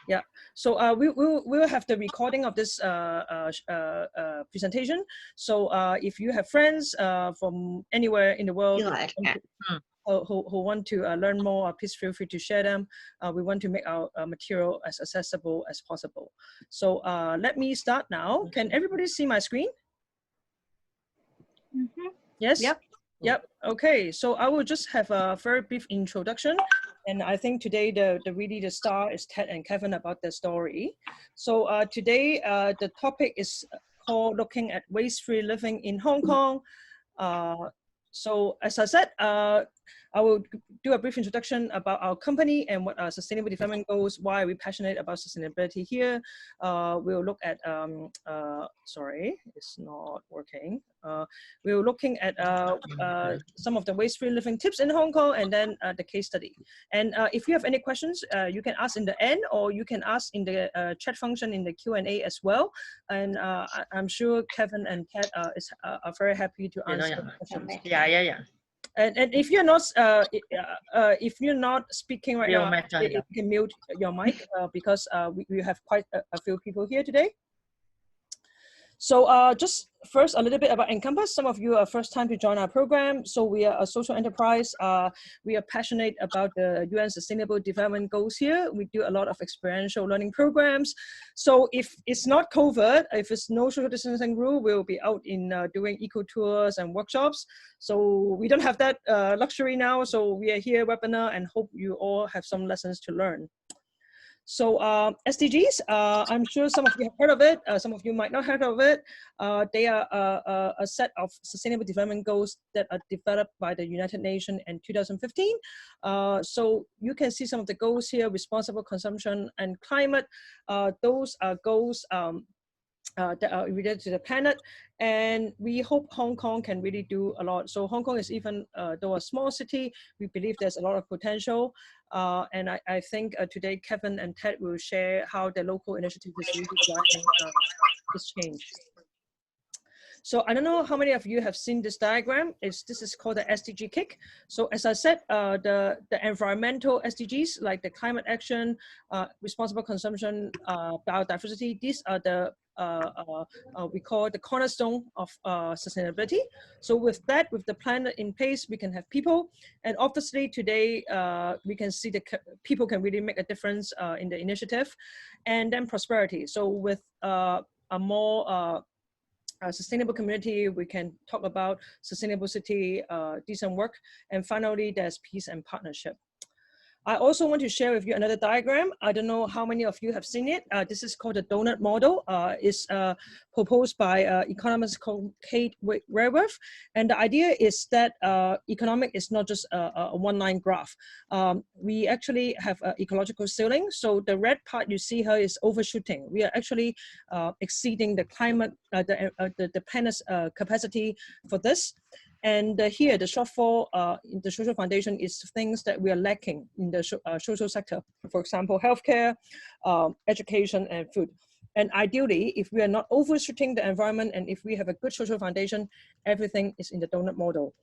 Yeah, so we'll have the recording of this presentation. So if you have friends from anywhere in the world who want to learn more, please feel free to share them. We want to make our material as accessible as possible. So let me start now. Can everybody see my screen? Mm-hmm. Yes? Yep. Yep. Okay, so I will just have a very brief introduction. And I think today the star is Ted and Kevin about their story. So today the topic is called Looking at Waste-Free Living in Hong Kong. So as I said, I will do a brief introduction about our company and what our sustainable development goals, why we're passionate about sustainability here. We'll look at, sorry, it's not working. We're looking at some of the waste-free living tips in Hong Kong and then the case study. And if you have any questions, you can ask in the end or you can ask in the chat function in the Q&A as well. And I'm sure Kevin and Ted are very happy to answer questions. Yeah. And if you're not speaking right now, you can mute your mic because we have quite a few people here today. So just first, a little bit about Encompass. Some of you are first time to join our program. So we are a social enterprise. We are passionate about the UN Sustainable Development Goals here. We do a lot of experiential learning programs. So if it's not COVID, if it's no social distancing rule, we'll be out in doing eco tours and workshops. So we don't have that luxury now. So we are here webinar and hope you all have some lessons to learn. So SDGs, I'm sure some of you have heard of it, some of you might not have heard of it. They are a set of sustainable development goals that are developed by the United Nations in 2015. So you can see some of the goals here: responsible consumption and climate. Those are goals that are related to the planet, and we hope Hong Kong can really do a lot. So Hong Kong is, even though a small city, we believe there's a lot of potential, and I think today Kevin and Ted will share how the local initiative is really driving this change. So I don't know how many of you have seen this diagram. This is called the SDG kick. So as I said, the environmental SDGs like the climate action, responsible consumption, biodiversity, these are the we call the cornerstone of sustainability. So with that, with the planet in place, we can have people. And obviously today, we can see the people can really make a difference in the initiative. And then prosperity. So with a more sustainable community, we can talk about sustainable city, decent work. And finally, there's peace and partnership. I also want to share with you another diagram. I don't know how many of you have seen it. This is called the donut model. It's proposed by economist called Kate Raworth. And the idea is that economic is not just a one-line graph. We actually have ecological ceiling. So the red part you see here is overshooting. We are actually exceeding the climate, the planet's capacity for this. And here, the shortfall in the social foundation is things that we are lacking in the social sector. For example, healthcare, education, and food. And ideally, if we are not overshooting the environment and if we have a good social foundation, everything is in the donut model.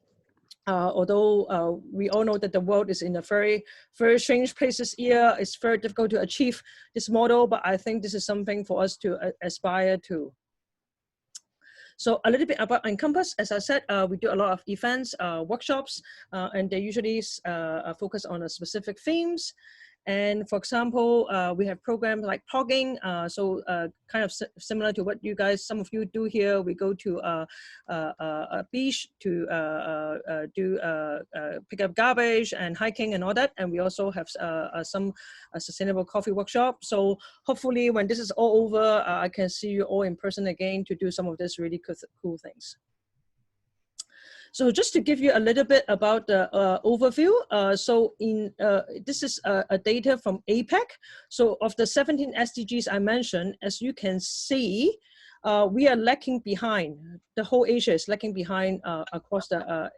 Although we all know that the world is in a very, very strange place this year, it's very difficult to achieve this model, but I think this is something for us to aspire to. So a little bit about Encompass. As I said, we do a lot of events, workshops, and they usually focus on a specific themes. And for example, we have programs like blogging, so kind of similar to what you guys, some of you do here. We go to a beach to pick up garbage and hiking and all that. And we also have some sustainable coffee workshop. So hopefully when this is all over, I can see you all in person again to do some of this really cool things. So just to give you a little bit about the overview, so this is a data from APEC. So of the 17 SDGs I mentioned, as you can see, we are lacking behind. The whole Asia is lacking behind across the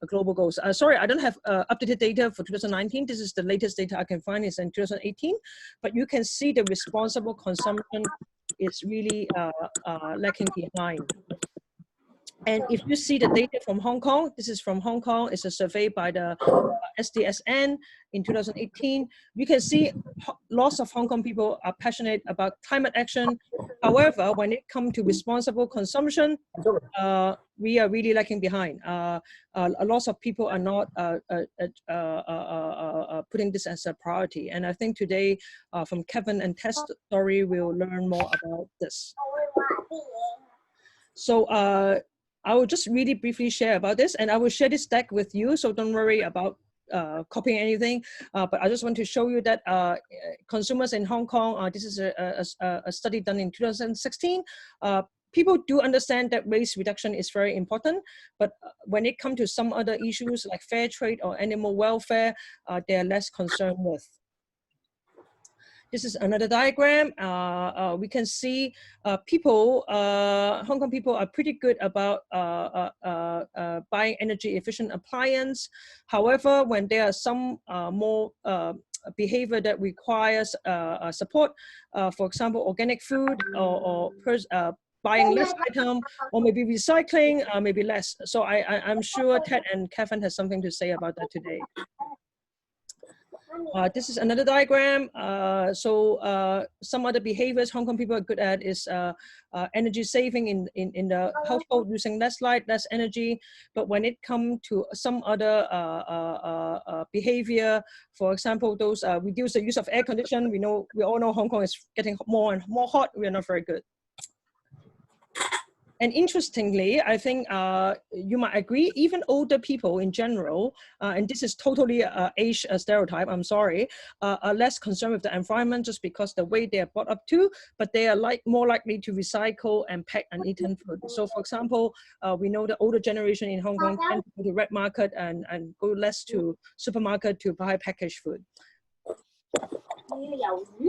global goals. Sorry, I don't have updated data for 2019. This is the latest data I can find is in 2018. But you can see the responsible consumption is really lacking behind. And if you see the data from Hong Kong, this is from Hong Kong, it's a survey by the SDSN in 2018. You can see lots of Hong Kong people are passionate about climate action. However, when it comes to responsible consumption, we are really lagging behind. A lot of people are not putting this as a priority. And I think today, from Kevin and Ted's story, we'll learn more about this. So I will just really briefly share about this, and I will share this deck with you, so don't worry about copying anything. But I just want to show you that consumers in Hong Kong, this is a study done in 2016. People do understand that waste reduction is very important, but when it comes to some other issues like fair trade or animal welfare, they are less concerned with. This is another diagram. We can see people, Hong Kong people are pretty good about buying energy efficient appliance. However, when there are some more behavior that requires support, for example, organic food or buying less item, or maybe recycling, maybe less. So I'm sure Ted and Kevin has something to say about that today. This is another diagram. Some other behaviors Hong Kong people are good at is energy saving in the household, using less light, less energy. But when it comes to some other behavior, for example, those reduce the use of air conditioning. We all know Hong Kong is getting more and more hot. We are not very good. And interestingly, I think you might agree, even older people in general, and this is totally an age stereotype, I'm sorry, are less concerned with the environment just because the way they are brought up to, but they are more likely to recycle and pack uneaten food. So for example, we know the older generation in Hong Kong tend to go to red market and go less to supermarket to buy packaged food.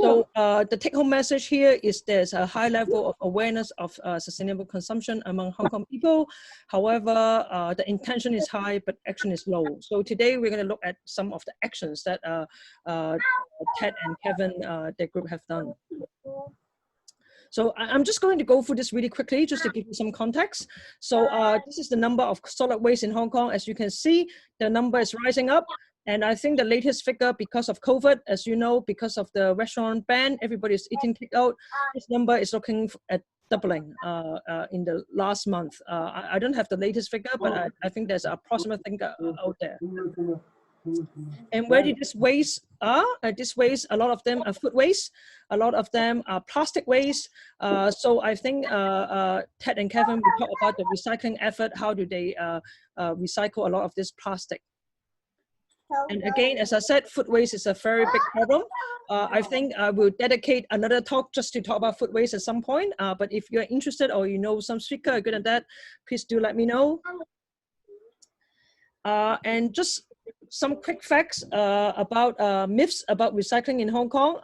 So the take-home message here is there's a high level of awareness of sustainable consumption among Hong Kong people. However, the intention is high, but action is low. So today we're going to look at some of the actions that Ted and Kevin, their group, have done. So I'm just going to go through this really quickly, just to give you some context. So this is the number of solid waste in Hong Kong. As you can see, the number is rising up. And I think the latest figure, because of COVID, as you know, because of the restaurant ban, everybody's eating takeout. This number is looking at doubling in the last month. I don't have the latest figure, but I think there's an approximate figure out there. And where did this waste are? This waste, a lot of them are food waste. A lot of them are plastic waste. So I think Ted and Kevin will talk about the recycling effort. How do they recycle a lot of this plastic? And again, as I said, food waste is a very big problem. I think I will dedicate another talk just to talk about food waste at some point. But if you're interested or you know some speaker good at that, please do let me know. And just some quick facts about myths about recycling in Hong Kong.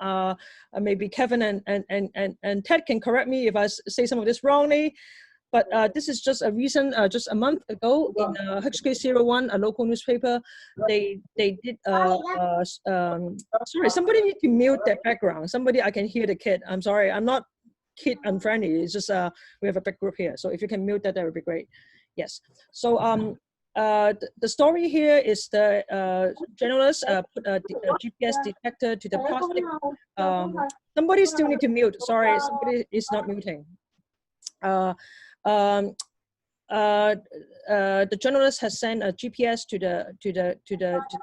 Maybe Kevin and Ted can correct me if I say some of this wrongly. But this is just a recent, just a month ago in HK01, a local newspaper, they did, sorry, somebody need to mute their background. Somebody, I can hear the kid. I'm sorry, I'm not kid unfriendly. It's just, we have a big group here. So if you can mute that, that would be great. Yes. So the story here is the journalist put a GPS detector to the plastic. Somebody still need to mute. Sorry, somebody is not muting. The journalist has sent a GPS to the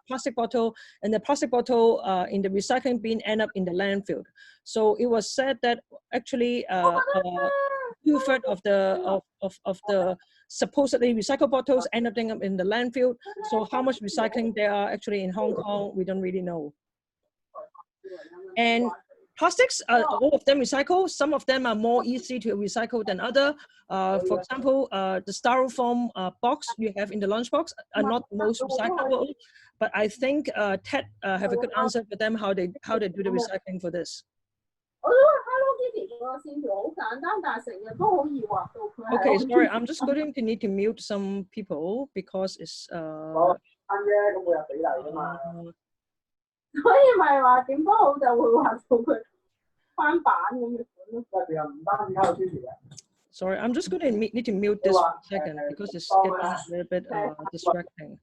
plastic bottle, and the plastic bottle in the recycling bin end up in the landfill. So it was said that actually 2/3 of the supposedly recycled bottles end up in the landfill. So how much recycling there are actually in Hong Kong, we don't really know. And plastics, all of them recycle. Some of them are more easy to recycle than other. For example, the styrofoam box you have in the lunchbox are not the most recyclable. But I think Ted have a good answer for them how they do the recycling for this. Okay, sorry, I'm just going to need to mute some people because it's. Sorry, I'm just going to need to mute this for a second because it's getting a little bit distracting.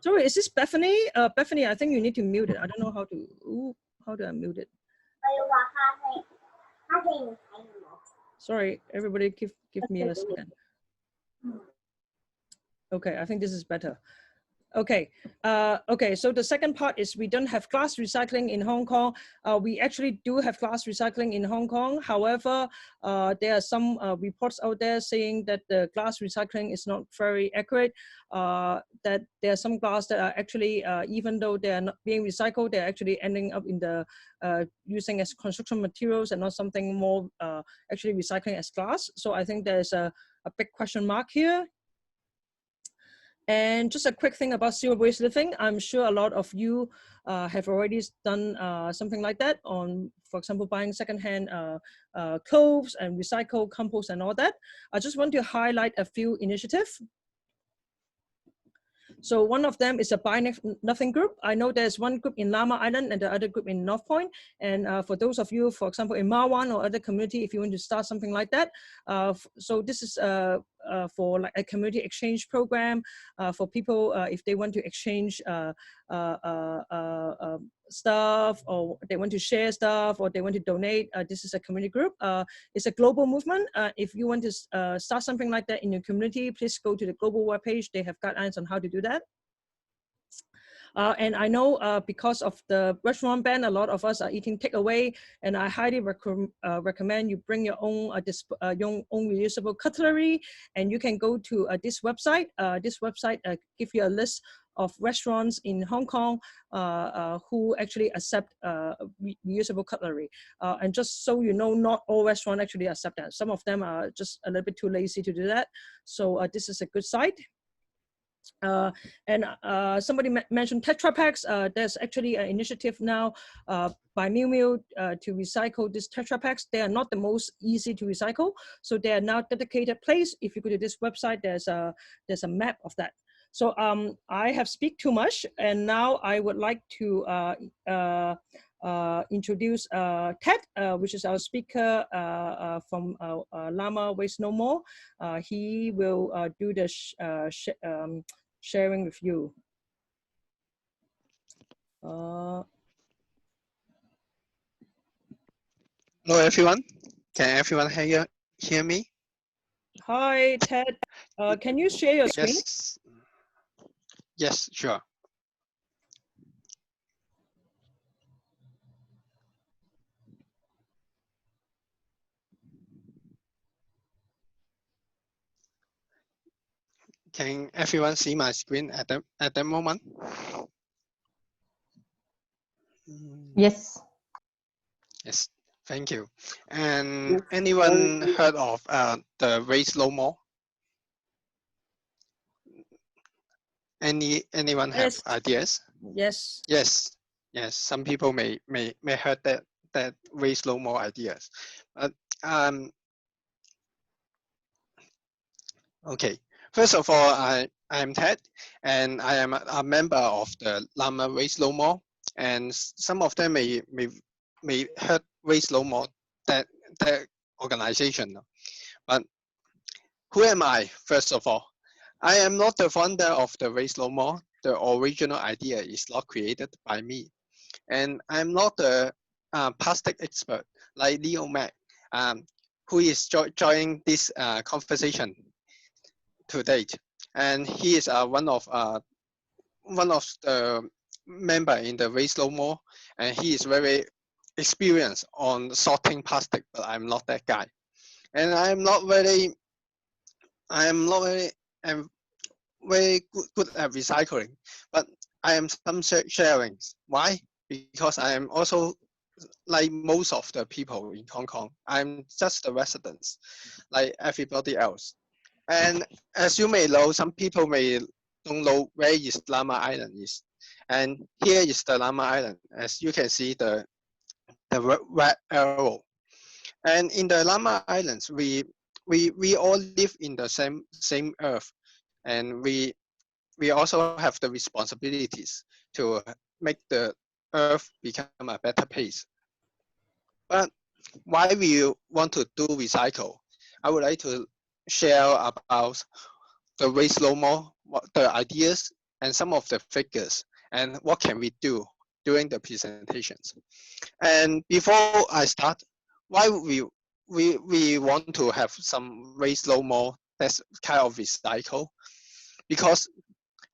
Sorry, is this Bethany? Bethany, I think you need to mute it. I don't know how to. Ooh, how do I mute it? Sorry, everybody, give me a second. Okay, I think this is better. Okay, okay, so the second part is we don't have glass recycling in Hong Kong. We actually do have glass recycling in Hong Kong. However, there are some reports out there saying that the glass recycling is not very accurate, that there are some glass that are actually, even though they are not being recycled, they're actually ending up in the using as construction materials and not something more actually recycling as glass. So I think there's a big question mark here. And just a quick thing about zero waste living. I'm sure a lot of you have already done something like that on, for example, buying secondhand clothes and recycle, compost and all that. I just want to highlight a few initiatives. So one of them is a Buy Nothing group. I know there's one group in Llama Island and the other group in North Point. And for those of you, for example, in Marwan or other community, if you want to start something like that. So this is for like a community exchange program for people if they want to exchange stuff, or they want to share stuff, or they want to donate. This is a community group. It's a global movement. If you want to start something like that in your community, please go to the global webpage. They have guidelines on how to do that. And I know because of the restaurant ban, a lot of us are eating takeaway, and I highly recommend you bring your own reusable cutlery, and you can go to this website. This website gives you a list of restaurants in Hong Kong who actually accept reusable cutlery. And just so you know, not all restaurants actually accept that. Some of them are just a little bit too lazy to do that. So this is a good site. And somebody mentioned Tetra Packs. There's actually an initiative now by Miu Miu to recycle these Tetra Packs. They are not the most easy to recycle, so they are now dedicated place. If you go to this website, there's a map of that. So I have speak too much, and now I would like to introduce Ted, which is our speaker from Llama Waste No More. He will do the sharing with you. Hello everyone. Can everyone hear me? Hi Ted. Can you share your screen? Yes. Yes, sure. Can everyone see my screen at the moment? Yes. Yes, thank you. And anyone heard of the Waste No More? Anyone have ideas? Yes. Yes. Yes. Some people may heard that Waste No More ideas. But okay. First of all, I'm Ted, and I am a member of the Llama Waste No More, and some of them may heard Waste No More, that organization. But who am I? First of all, I am not the founder of the Waste No More. The original idea is not created by me, and I'm not a plastic expert like Leo Mac, who is joining this conversation to date, and he is one of the member in the Waste No More, and he is very experienced on sorting plastic, but I'm not that guy, and I'm very good at recycling, but I am some sharing. Why? Because I am also like most of the people in Hong Kong. I'm just a resident, like everybody else. And as you may know, some people may don't know where is Llama Island is. And here is the Llama Island. As you can see, the red arrow. And in the Llama Islands, we all live in the same earth, and we also have the responsibilities to make the earth become a better place. But why we want to do recycle? I would like to share about the waste no more, the ideas and some of the figures, and what can we do during the presentations. And before I start, why we want to have some waste no more that's kind of recycle? Because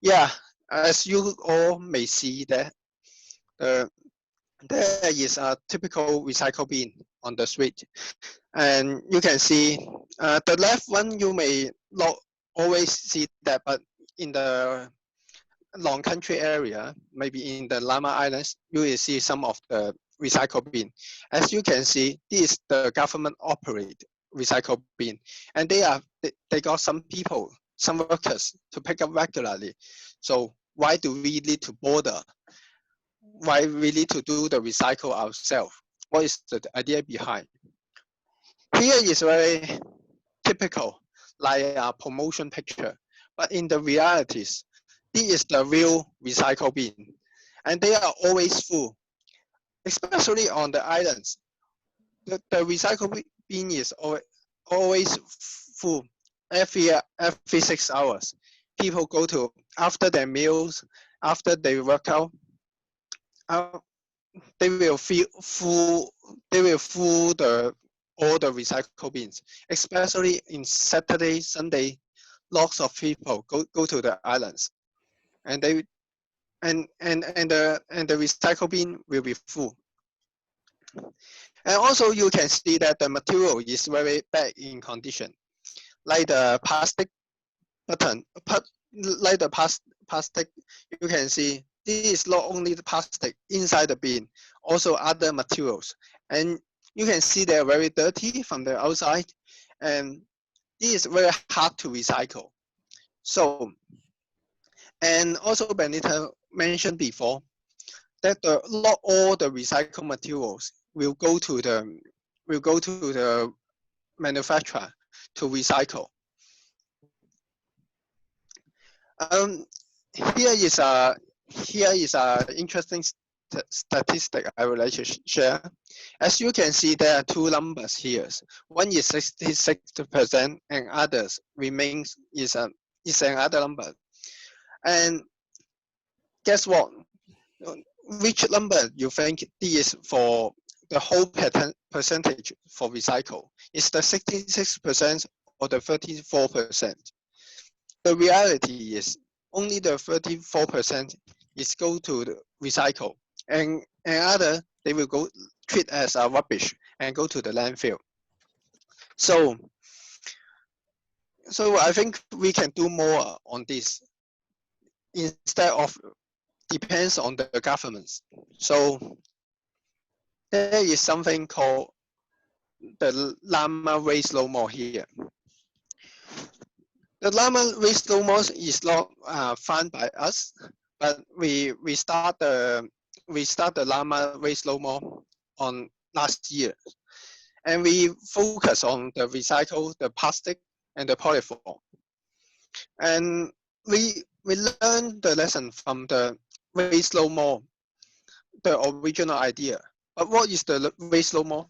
yeah, as you all may see that there is a typical recycle bin on the street, and you can see the left one you may not always see that, but in the long country area, maybe in the Lama Islands, you will see some of the recycle bin. As you can see, this is the government operate recycle bin, and they got some people, some workers to pick up regularly. So why do we need to bother? Why we need to do the recycle ourselves? What is the idea behind? Here is very typical, like a promotion picture, but in the realities, this is the real recycle bin, and they are always full, especially on the islands. The recycle bin is always full every 6 hours. People go to, after their meals, after they work out, uh, they will full the all the recycle bins, especially in Saturday, Sunday. Lots of people go to the islands, and they and the recycle bin will be full. And also you can see that the material is very bad in condition, like the plastic button, like the plastic. You can see this is not only the plastic inside the bin, also other materials, and you can see they're very dirty from the outside, and this is very hard to recycle. So, and also Benita mentioned before that not all the recycled materials will go to the manufacturer to recycle. Um, here is a interesting statistic I would like to share. As you can see, there are two numbers here. One is 66%, and others remains is another number. And guess what? Which number you think is for the whole percentage for recycle? Is the 66% or the 34%? The reality is only the 34% is go to the recycle, and other they will go treat as a rubbish and go to the landfill. So I think we can do more on this instead of depends on the governments. So there is something called the Lama Waste No More here. The Lama Waste No More is not found by us, but we start the Lama Waste No More on last year, and we focus on the recycle, the plastic, and the polyform. And we learned the lesson from the Waste No More, the original idea. But what is the Waste No More?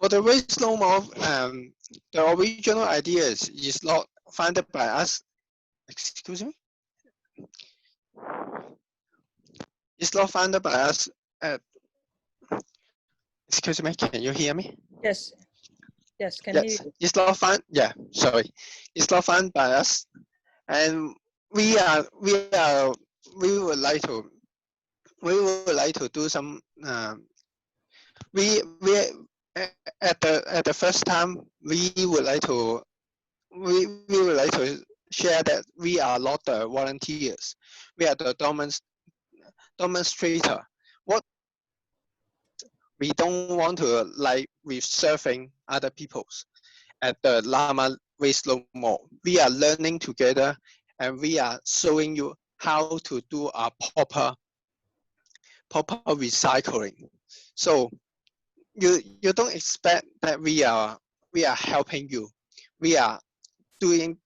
For the Waste No More, the original idea is not funded by us. Excuse me? It's not funded by us. Excuse me, can you hear me? Yes. Yes, can yes. you? It's not funded. Yeah, sorry. It's not funded by us, and we would like to do some. We at the first time we would like to share that we are not the volunteers. We are the demonstrator. What we don't want to like with serving other people's at the Lama Waste No More. We are learning together, and we are showing you how to do a proper recycling. So you don't expect that we are helping you. We are doing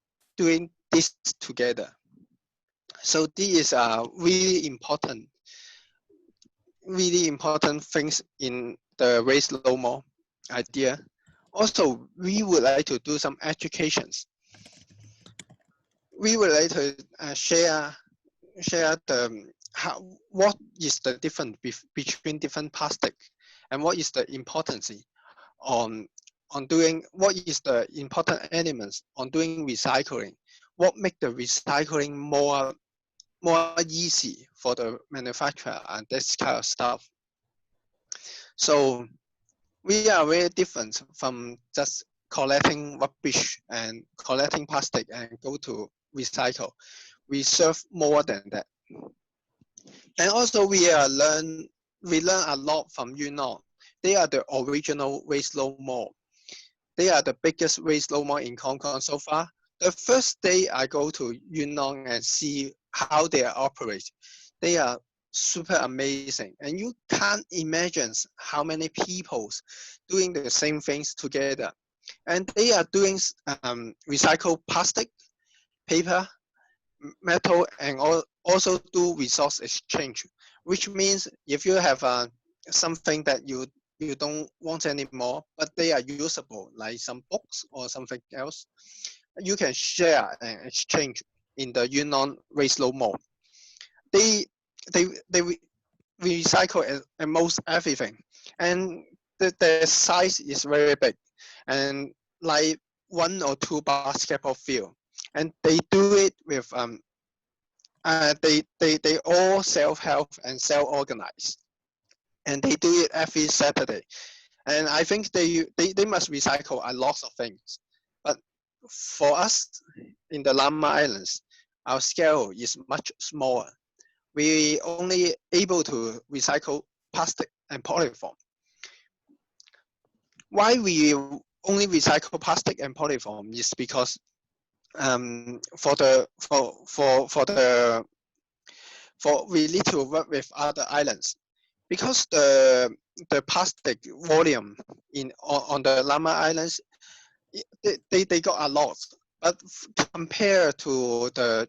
this together. So this is really important things in the waste no more idea. Also, we would like to do some educations. We would like to share the what is the difference between different plastic, and what is the importance on doing, what is the important elements on doing recycling, what make the recycling more easy for the manufacturer, and this kind of stuff. So we are very different from just collecting rubbish and collecting plastic and go to recycle. We serve more than that. And also we learn a lot from Yunnan. They are the original waste low mall. They are the biggest waste low mall in Hong Kong so far. The first day I go to Yunnan and see how they operate, they are super amazing. And you can't imagine how many people doing the same things together. And they are doing recycled plastic, paper, metal, and also do resource exchange, which means if you have something that you don't want anymore, but they are usable, like some books or something else, you can share and exchange in the Yunnan Waste Low Mall. They recycle almost everything, and the size is very big, and like 1 or 2 basketball field, and they do it with they all self-help and self-organize, and they do it every Saturday. And I think they must recycle a lot of things. But for us in the Lamma Islands, our scale is much smaller. We only able to recycle plastic and polyform. Why we only recycle plastic and polyform is because we need to work with other islands, because the plastic volume on the Lamma Islands, they got a lot, but compared to the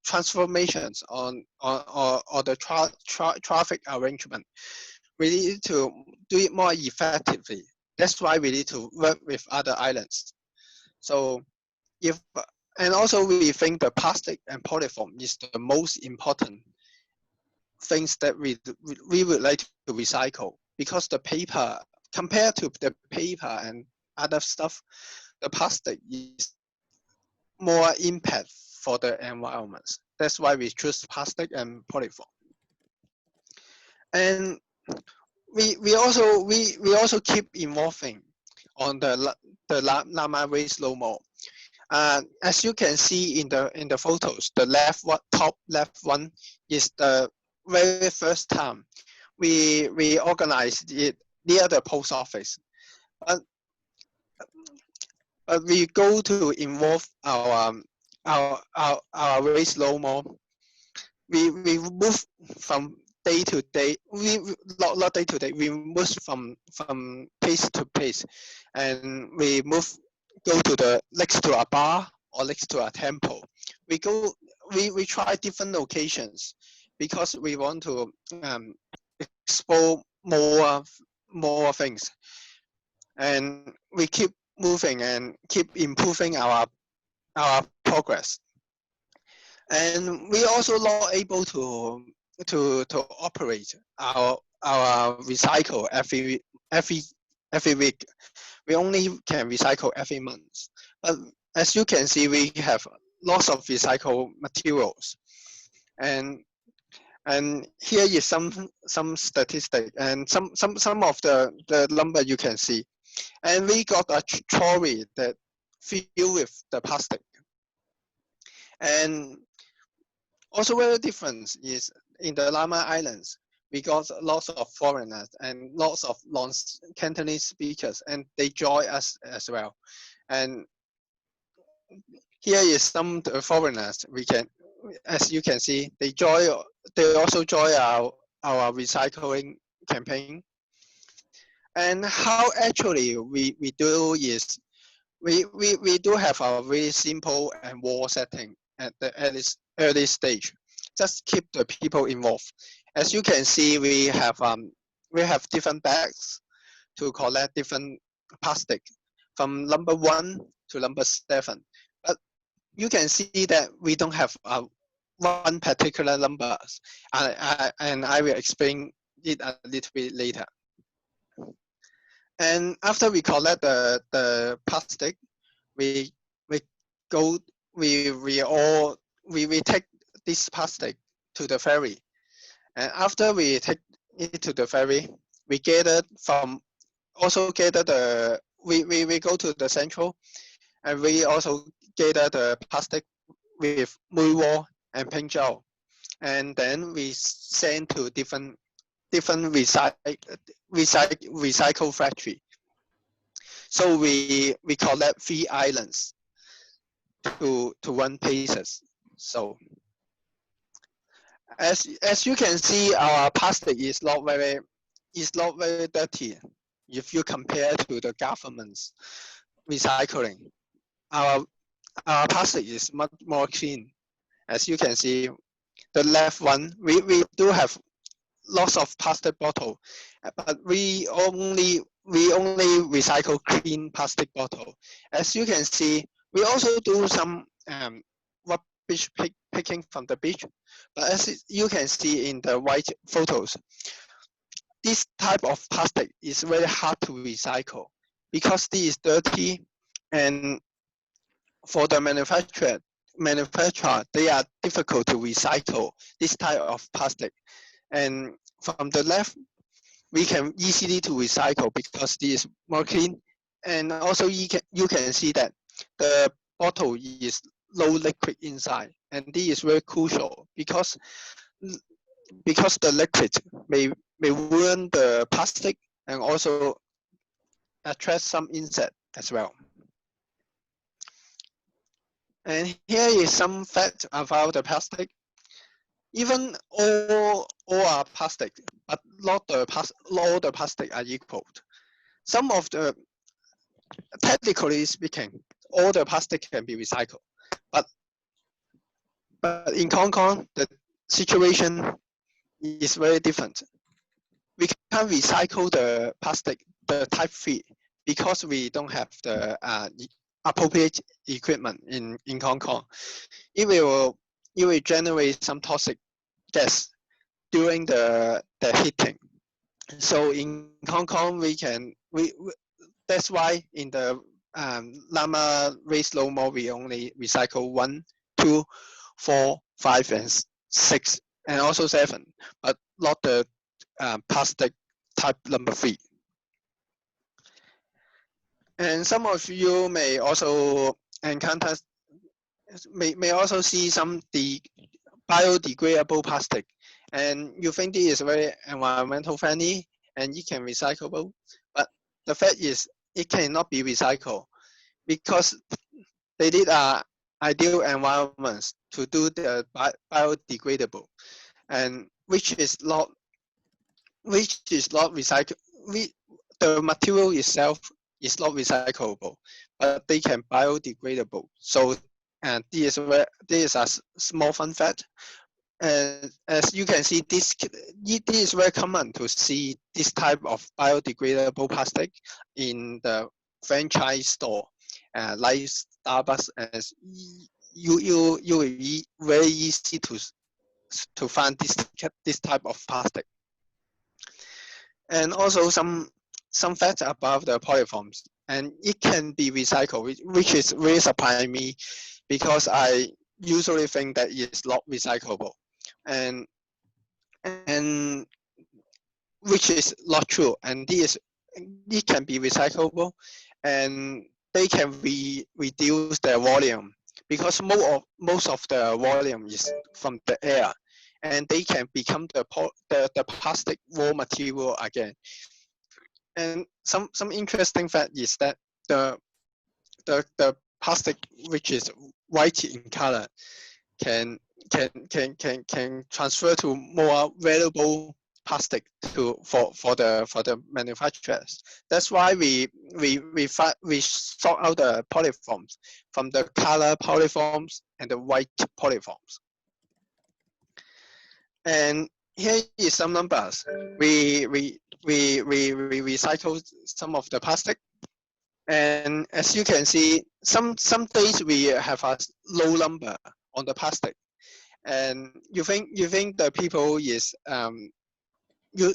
transformations on or the traffic arrangement, we need to do it more effectively. That's why we need to work with other islands. So and also we think the plastic and polyform is the most important things that we would like to recycle, because the paper, compared to the paper and other stuff, the plastic is more impact for the environment. That's why we choose plastic and polyform. And we also keep evolving on the Lamma Waste Low Mall. As you can see in the photos, the top left one is the very first time we organized it near the post office. But we go to involve our waste low more. We move from day to day. We not day to day. We move from place to place, and we go to the next to a bar or next to a temple. We try different locations, because we want to explore more things, and we keep moving and keep improving our progress. And we also not able to operate our recycle every week. We only can recycle every month. But as you can see, we have lots of recycled materials, and here is some statistic and some of the number you can see. And we got a trolley that filled with the plastic. And also very different is in the Lamma Islands, we got lots of foreigners and lots of non-Cantonese speakers, and they join us as well. And here is some foreigners. As you can see, they also join our recycling campaign. And how actually we do is we do have a very simple and wall setting. at the early stage. Just keep the people involved. As you can see, we have different bags to collect different plastic from number 1 to number 7. But you can see that we don't have one particular number, and I will explain it a little bit later. And after we collect the plastic, we take this plastic to the ferry. And after we take it to the ferry, we go to the central, and we also gather the plastic with muiwo and pingzhou, and then we send to different recycle factory. So we collect 3 islands to 1 places. So as you can see, our plastic is not very dirty if you compare to the government's recycling. Our plastic is much more clean. As you can see, the left one, we do have lots of plastic bottle, but we only recycle clean plastic bottle. As you can see, we also do some rubbish picking from the beach, but as you can see in the white photos, this type of plastic is very hard to recycle because this is dirty, and for the manufacturer, they are difficult to recycle this type of plastic. And from the left, we can easily to recycle because this is more clean. And also you can see that the bottle is low liquid inside, and this is very crucial because the liquid may ruin the plastic and also attract some insect as well. And here is some fact about the plastic. Even all are plastic, but not all the plastic are equal. Some of the, technically speaking, all the plastic can be recycled, but in Hong Kong, the situation is very different. We can't recycle the plastic, the type 3, because we don't have the appropriate equipment in Hong Kong. It will generate some toxic gas during the heating. So in Hong Kong, that's why in the Lama race low more, we only recycle 1, 2, 4, 5, and 6, and also 7, but not the plastic type number 3. And some of you may also encounter, may also see some biodegradable plastic, and you think this is very environmental friendly and it can recyclable, but the fact is it cannot be recycled because they need ideal environments to do the biodegradable, and which is not recyclable. The material itself is not recyclable, but they can biodegradable. So, and this is a small fun fact. And as you can see, this is very common to see this type of biodegradable plastic in the franchise store, like Starbucks. As you will be very easy to find this type of plastic. And also some facts about the polyforms, and it can be recycled, which is really surprising me because I usually think that it's not recyclable, and which is not true. And it can be recyclable, and they can reduce their volume because most of the volume is from the air, and they can become the plastic raw material again. And some interesting fact is that the plastic, which is white in color, can transfer to more valuable plastic for the manufacturers. That's why we sort out the polyforms from the color polyforms and the white polyforms. And here is some numbers. We recycle some of the plastic, and as you can see, some days we have a low number on the plastic, and you think the people is you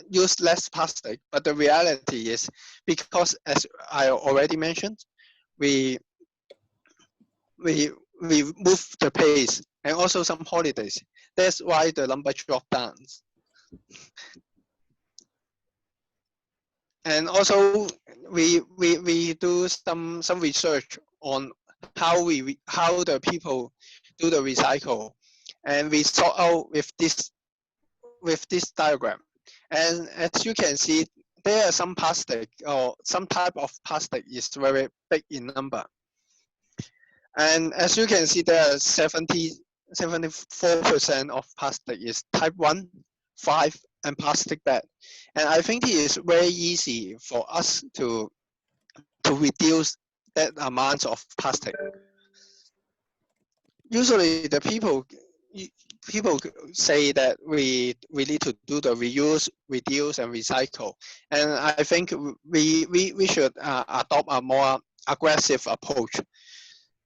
use less plastic, but the reality is, because as I already mentioned, we move the pace and also some holidays. That's why the number dropped down. And also we do some research on how the people do the recycle, and we sort out with this diagram. And as you can see, there are some plastic or some type of plastic is very big in number. And as you can see, there are 74% of plastic is type 1, 5, and plastic bag. And I think it is very easy for us to reduce that amount of plastic. Usually the people say that we need to do the reuse, reduce, and recycle. And I think we should adopt a more aggressive approach.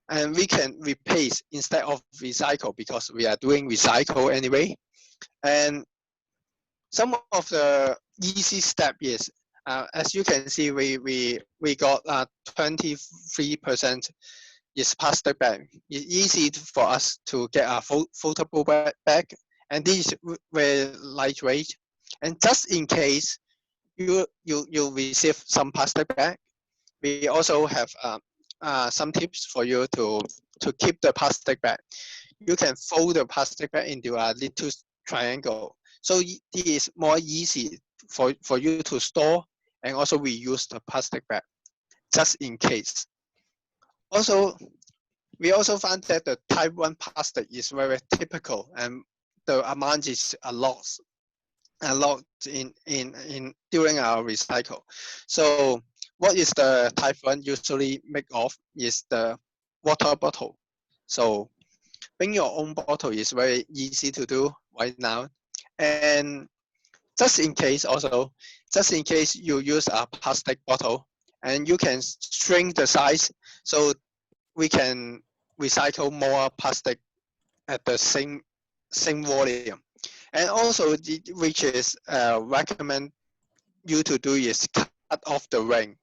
And we can replace instead of recycle, because we are doing recycle anyway. And some of the easy step is, as you can see, we got 23% is plastic bag. It's easy for us to get a foldable bag, and this is very lightweight. And just in case you receive some plastic bag, we also have some tips for you to keep the plastic bag. You can fold the plastic bag into a little triangle, so it is more easy for you to store and also reuse the plastic bag, just in case. Also, we also found that the type 1 plastic is very typical, and the amount is a lot in during our recycle. So what is the type 1 usually make of is the water bottle. So bring your own bottle is very easy to do right now. And just in case you use a plastic bottle, and you can shrink the size, so we can recycle more plastic at the same volume. And also, which is recommend you to do, is cut off the ring.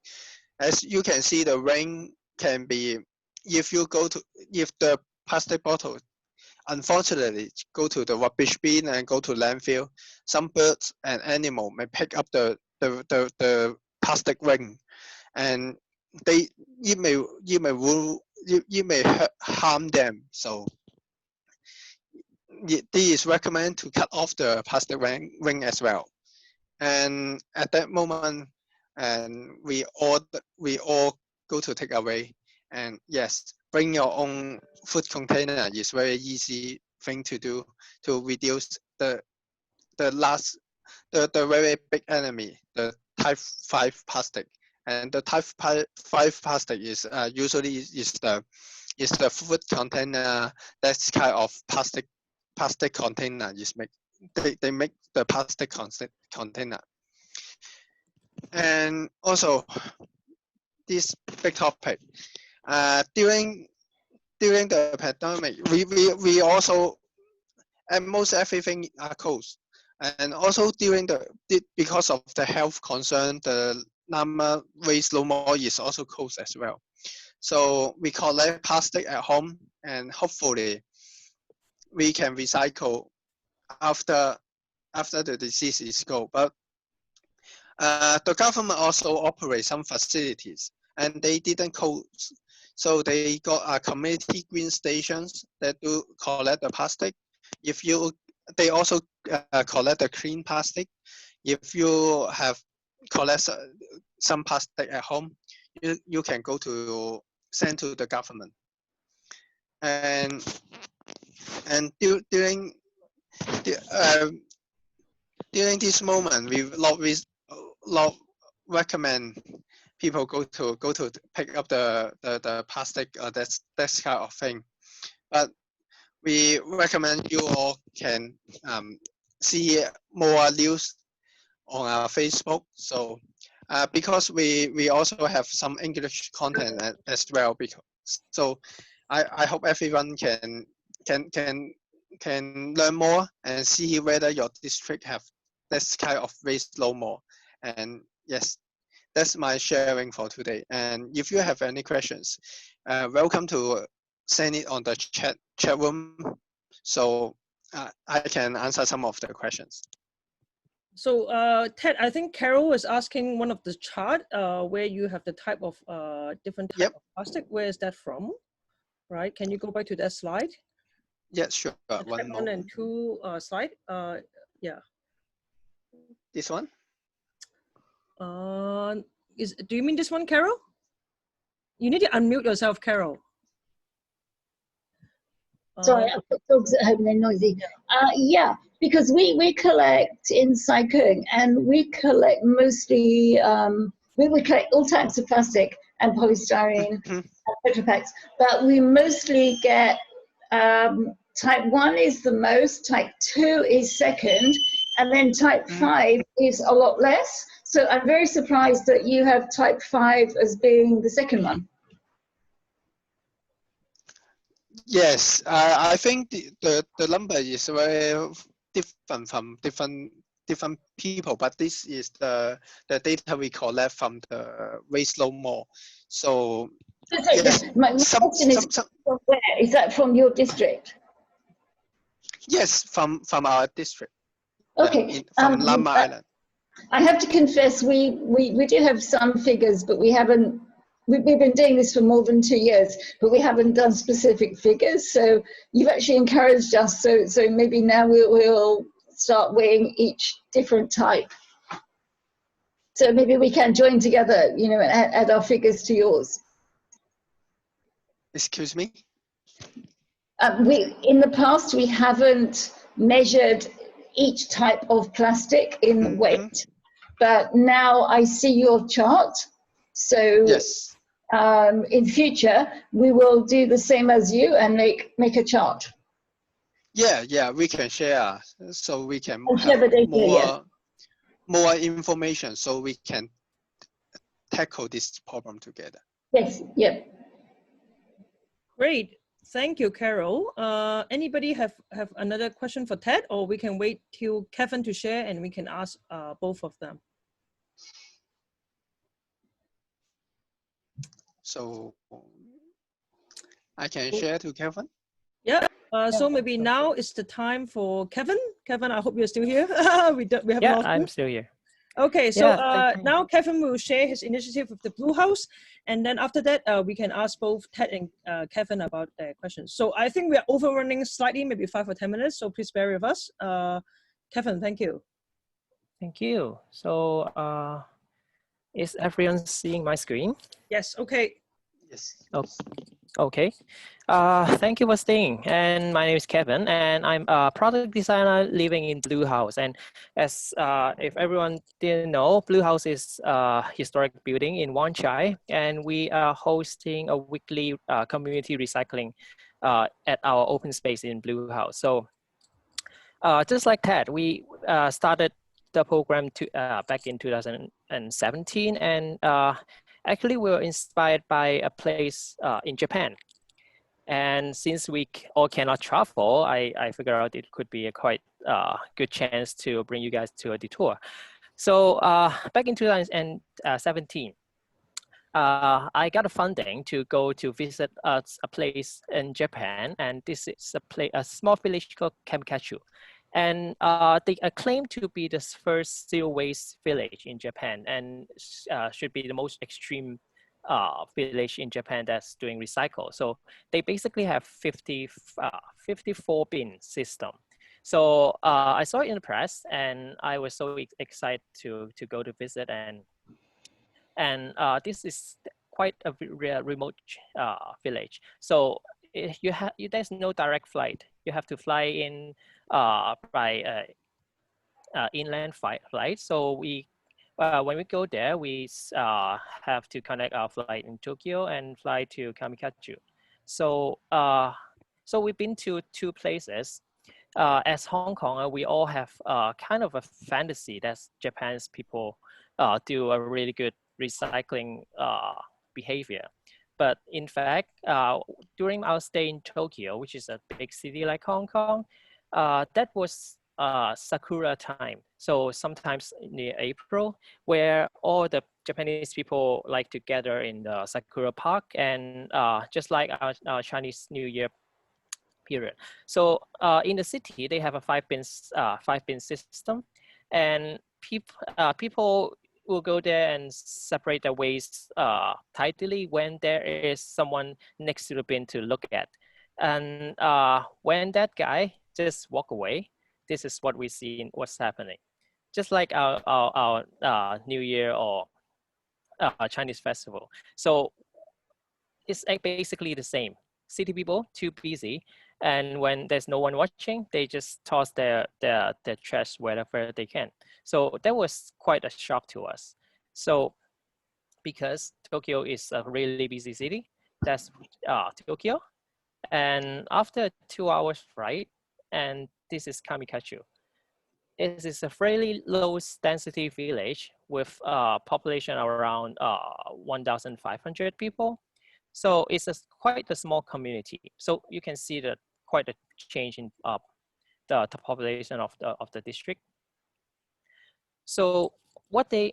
As you can see, the ring can be, if the plastic bottle unfortunately go to the rubbish bin and go to landfill, some birds and animal may pick up the plastic ring, and you may harm them. So this is recommend to cut off the plastic ring as well. And at that moment, and we all go to take away. And yes, bring your own food container is very easy thing to do to reduce the very big enemy, the type 5 plastic. And the type 5 plastic is usually is the food container. That's kind of plastic container is make. They make the plastic container. And also, this big topic, during the pandemic, we also, almost everything are closed. And also because of the health concern, the Lama Waste No More is also closed as well. So we collect plastic at home, and hopefully we can recycle after the disease is gone. But the government also operates some facilities, and they didn't close. So they got community green stations that do collect the plastic. They also collect the clean plastic. If you have collect some plastic at home, you can go to send to the government. And during during this moment, we love recommend people go to pick up the plastic, that's kind of thing. But we recommend you all can see more news on our Facebook. So because we also have some English content as well. Because so I hope everyone can learn more and see whether your district have this kind of waste no more. And yes, that's my sharing for today. And if you have any questions, welcome to send it on the chat room, so I can answer some of the questions. So Ted, I think Carol is asking one of the chart where you have the type of different type of plastic. Where is that from? Right? Can you go back to that slide? Yeah, sure. One 1 and 2 slide. Yeah. This one? Do you mean this one, Carol? You need to unmute yourself, Carol. Sorry, I put dogs at home, they're noisy. Yeah, because we collect in Sai Kung, and we collect mostly, we collect all types of plastic and polystyrene and Tetra Paks, but we mostly get type 1 is the most, type 2 is second, and then type 5 is a lot less. So I'm very surprised that you have type 5 as being the second one. Yes, I think the number is very different from different people, but this is the data we collect from the waste no more. So yes, my question is, from where? Is that from your district? Yes, from our district. Okay. Yeah, from Lama Island. I have to confess, we do have some figures, but we haven't. We've been doing this for more than 2 years, but we haven't done specific figures. So you've actually encouraged us. So maybe now we'll start weighing each different type. So maybe we can join together, you know, and add our figures to yours. Excuse me? In the past, we haven't measured each type of plastic in weight, but now I see your chart. So yes. In future, we will do the same as you and make a chart. Yeah, we can share, so we can share the data, more information, so we can tackle this problem together. Yes, yeah. Great, thank you, Carol. Anybody have another question for Ted, or we can wait till Kevin to share and we can ask both of them. So I can share to Kevin. Yeah. So maybe now is the time for Kevin. Kevin, I hope you're still here. we have yeah, lost you. I'm still here. Okay, so now Kevin will share his initiative with the Bluehouse, and then after that, we can ask both Ted and Kevin about their questions. So I think we are overrunning slightly, maybe 5 or 10 minutes. So please bear with us. Kevin, thank you. Thank you. So is everyone seeing my screen? Yes. Okay. Yes. Oh, okay. Thank you for staying. And my name is Kevin, and I'm a product designer living in Bluehouse. And as if everyone didn't know, Bluehouse is a historic building in Wan Chai, and we are hosting a weekly community recycling at our open space in Bluehouse. So just like that, we started the program back in 2017, and actually we were inspired by a place in Japan. And since we all cannot travel, I figured out it could be a quite good chance to bring you guys to a detour. So back in 2017, I got a funding to go to visit a place in Japan, and this is a small village called Kamikachu. And they claim to be the first zero waste village in Japan, and should be the most extreme village in Japan that's doing recycle. So they basically have 54 bin system. So I saw it in the press, and I was so excited to go to visit. And this is quite a remote village. So there's no direct flight. You have to fly in by inland flight. So we when we go there, we have to connect our flight in Tokyo and fly to Kamikaze. So so we've been to two places. As Hong Kong, we all have kind of a fantasy that Japan's people do a really good recycling behavior. But in fact, during our stay in Tokyo, which is a big city like Hong Kong, that was Sakura time. So sometimes near April, where all the Japanese people like to gather in the Sakura Park, and just like our Chinese New Year period. So in the city, they have a five bin system, and people will go there and separate their waste tidily when there is someone next to the bin to look at. And when that guy just walk away, this is what we see in what's happening. Just like our New Year or Chinese festival. So it's basically the same. City people too busy, and when there's no one watching, they just toss their trash wherever they can. So that was quite a shock to us. So because Tokyo is a really busy city, that's Tokyo. And after 2 hours flight, and this is Kamikaze. It is a fairly low density village with a population around 1,500 people. So it's quite a small community. So you can see that quite a change in the population of the district. So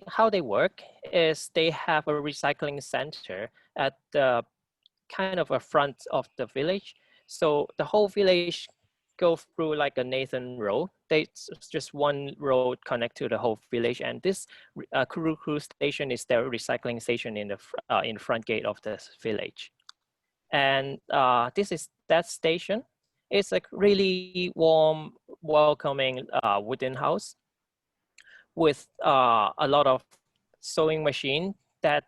how they work is they have a recycling center at the kind of a front of the village. So the whole village go through like a Nathan Road. It's just one road connect to the whole village, and this Kuru station is their recycling station in the front gate of the village. And this is that station. It's a really warm, welcoming wooden house with a lot of sewing machine that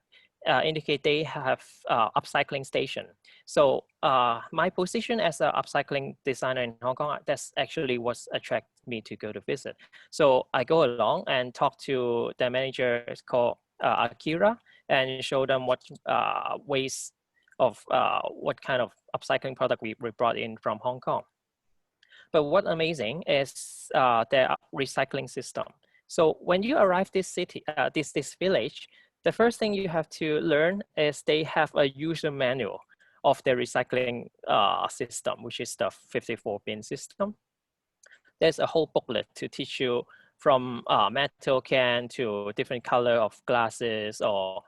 indicate they have upcycling station. So my position as an upcycling designer in Hong Kong, that's actually what attracted me to go to visit. So I go along and talk to the manager called Akira, and show them what ways of what kind of upcycling product we brought in from Hong Kong. But what amazing is their recycling system. So when you arrive this city, this village, the first thing you have to learn is they have a user manual of their recycling system, which is the 54 bin system. There's a whole booklet to teach you from metal can to different color of glasses, or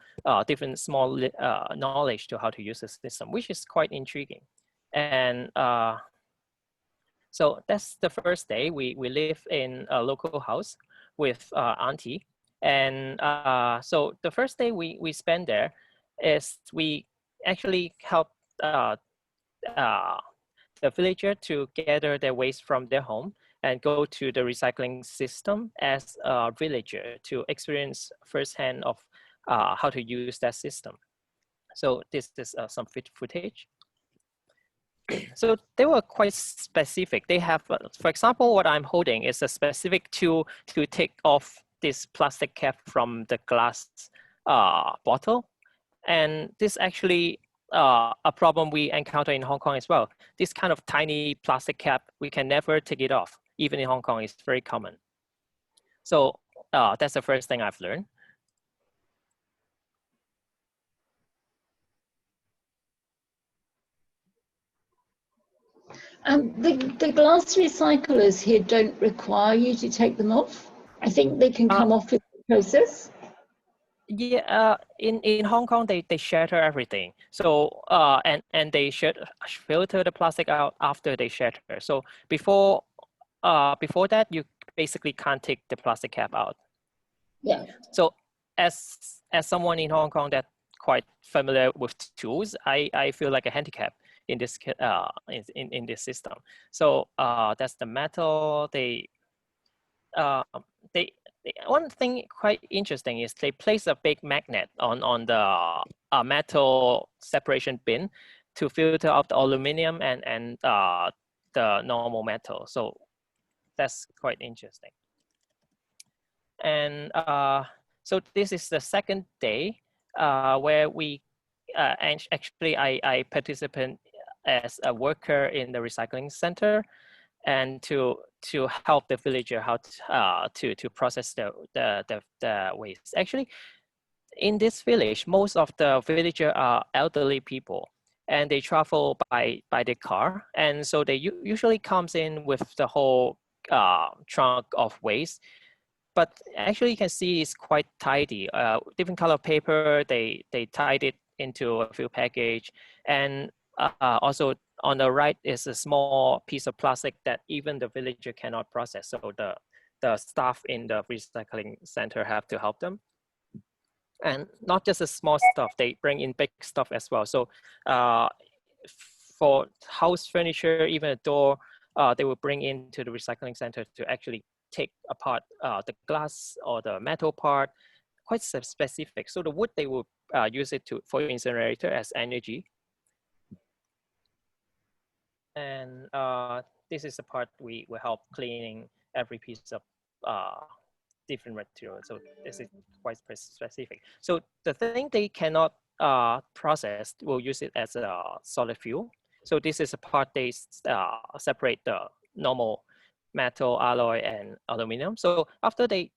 different small knowledge to how to use the system, which is quite intriguing. And so that's the first day. We live in a local house with auntie. And so the first day we spend there is we actually help the villager to gather their waste from their home and go to the recycling system as a villager to experience firsthand of how to use that system. So this is some footage. So they were quite specific. They have, for example, what I'm holding is a specific tool to take off this plastic cap from the glass bottle. And this actually a problem we encounter in Hong Kong as well. This kind of tiny plastic cap, we can never take it off. Even in Hong Kong, it's very common. So that's the first thing I've learned. The glass recyclers here don't require you to take them off. I think they can come off with the process. Yeah, in Hong Kong, they shatter everything. So and they should filter the plastic out after they shatter. So before that, you basically can't take the plastic cap out. Yeah. So as someone in Hong Kong that's quite familiar with tools, I feel like a handicap in this in this system. So that's the metal. One thing quite interesting is they place a big magnet on the metal separation bin to filter out the aluminum and the normal metal. So that's quite interesting. And so this is the second day where we and actually I participate as a worker in the recycling center, and to help the villager how to process the waste. Actually, in this village, most of the villagers are elderly people, and they travel by the car, and so they usually comes in with the whole trunk of waste. But actually, you can see it's quite tidy. Different color paper, they tied it into a few package, and also on the right is a small piece of plastic that even the villager cannot process. So the staff in the recycling center have to help them. And not just the small stuff, they bring in big stuff as well. So for house furniture, even a door, they will bring into the recycling center to actually take apart the glass or the metal part, quite specific. So the wood, they will use it for incinerator as energy. And this is the part we will help cleaning every piece of different material. So this is quite specific. So the thing they cannot process, will use it as a solid fuel. So this is a part they separate the normal metal, alloy, and aluminum. So after they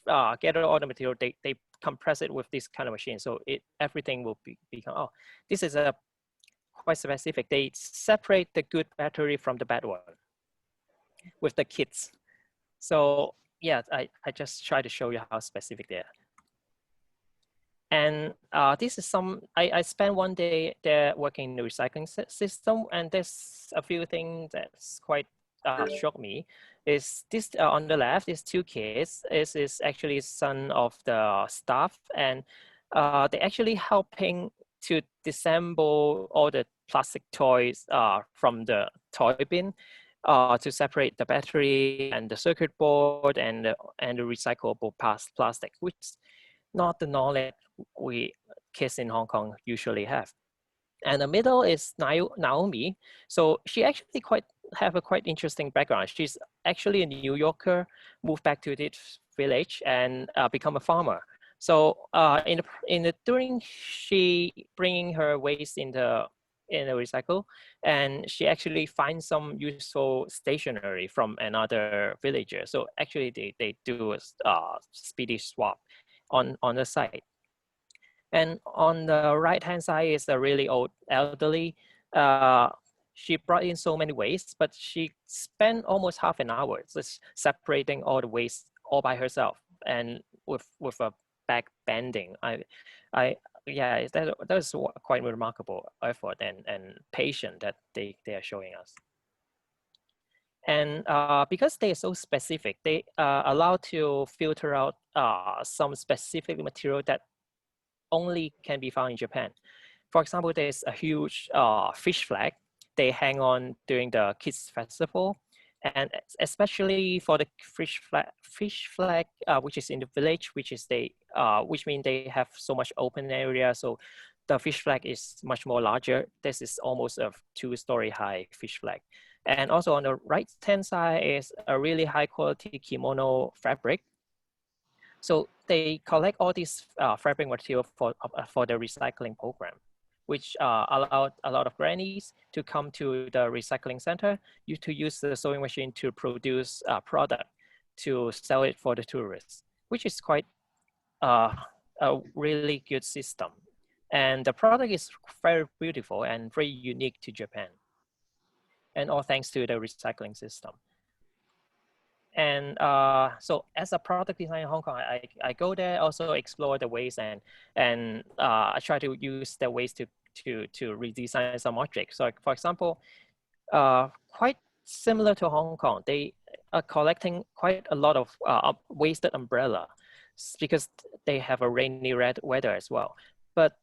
gather all the material, they compress it with this kind of machine. So everything will become, oh, this is a quite specific. They separate the good battery from the bad one with the kits. So yeah, I just try to show you how specific they are. And this is I spent one day there working in the recycling system, and there's a few things that's quite shocked me. Is this on the left is two kids. This is actually son of the staff, and they actually helping to disassemble all the plastic toys from the toy bin to separate the battery and the circuit board and the recyclable plastic, which is not the knowledge we kids in Hong Kong usually have. And the middle is Naomi. So she actually have a quite interesting background. She's actually a New Yorker, moved back to this village and become a farmer. So during she bringing her waste in the recycle, and she actually finds some useful stationery from another villager. So actually they do a speedy swap on the site. And on the right hand side is a really old elderly. She brought in so many waste, but she spent almost half an hour just separating all the waste all by herself, and with a back bending. Yeah, that is quite remarkable effort and patience that they are showing us. And because they are so specific, they allow to filter out some specific material that only can be found in Japan. For example, there's a huge fish flag they hang on during the kids festival, and especially for the fish flag, which is in the village, which means they have so much open area. So the fish flag is much more larger. This is almost a 2-story high fish flag. And also on the right hand side is a really high quality kimono fabric. So they collect all these fabric material for the recycling program, which allowed a lot of grannies to come to the recycling center to use the sewing machine to produce a product to sell it for the tourists, which is quite a really good system. And the product is very beautiful and very unique to Japan. And all thanks to the recycling system. And so as a product designer in Hong Kong, I go there, also explore the ways, and I try to use the ways to redesign some objects. So for example, quite similar to Hong Kong, they are collecting quite a lot of wasted umbrella because they have a rainy weather as well. But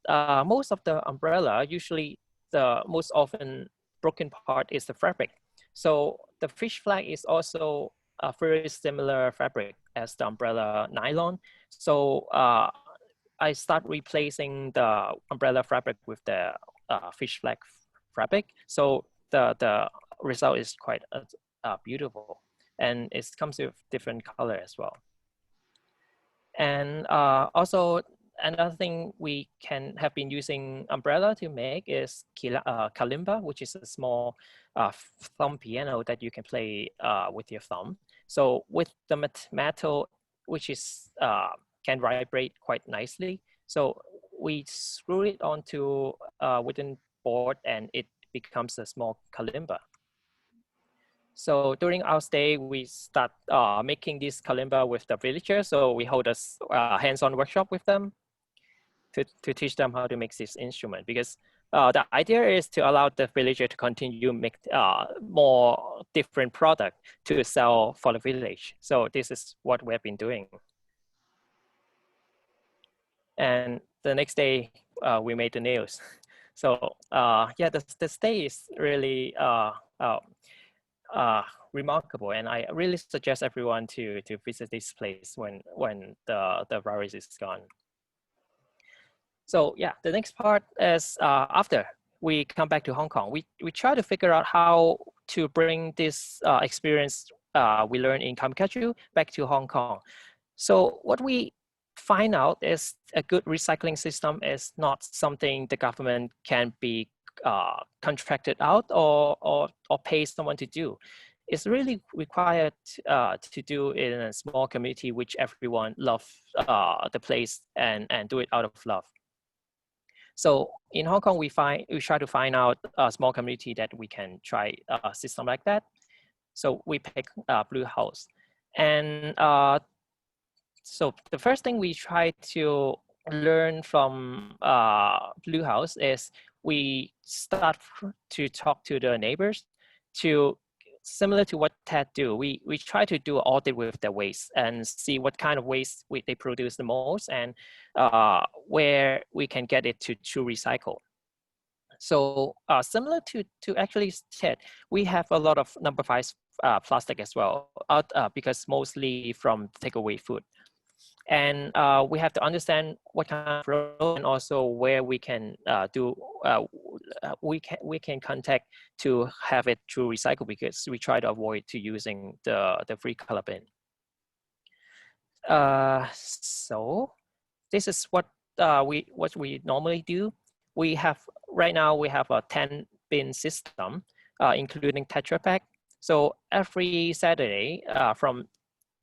most of the umbrella, usually the most often broken part is the fabric. So the fish flag is also a very similar fabric as the umbrella nylon. So I start replacing the umbrella fabric with the fish flag fabric. So the result is quite beautiful, and it comes with different color as well. And also another thing we have been using umbrella to make is kalimba, which is a small thumb piano that you can play with your thumb. So with the metal, which is can vibrate quite nicely. So we screw it onto a wooden board and it becomes a small kalimba. So during our stay, we start making this kalimba with the villagers. So we hold a hands-on workshop with them to teach them how to make this instrument, because the idea is to allow the villager to continue make more different product to sell for the village. So this is what we have been doing. And the next day, we made the nails. So yeah, the stay is really remarkable, and I really suggest everyone to visit this place when the virus is gone. So yeah, the next part is after we come back to Hong Kong, we try to figure out how to bring this experience we learned in Kamkaju back to Hong Kong. So what we find out is a good recycling system is not something the government can be contracted out or pay someone to do. It's really required to do in a small community which everyone love the place and do it out of love. So in Hong Kong, we try to find out a small community that we can try a system like that. So we pick Bluehouse. And so the first thing we try to learn from Bluehouse is we start to talk to the neighbors to similar to what Ted do. We try to do an audit with the waste and see what kind of waste they produce the most and where we can get it to recycle. So similar to actually Ted, we have a lot of number 5 plastic as well, because mostly from takeaway food. And we have to understand what kind of flow and also where we can we can contact to have it to recycle, because we try to avoid to using the free color bin. So this is what we normally do. We have right now we have a 10 bin system, including Tetra Pak. So every Saturday from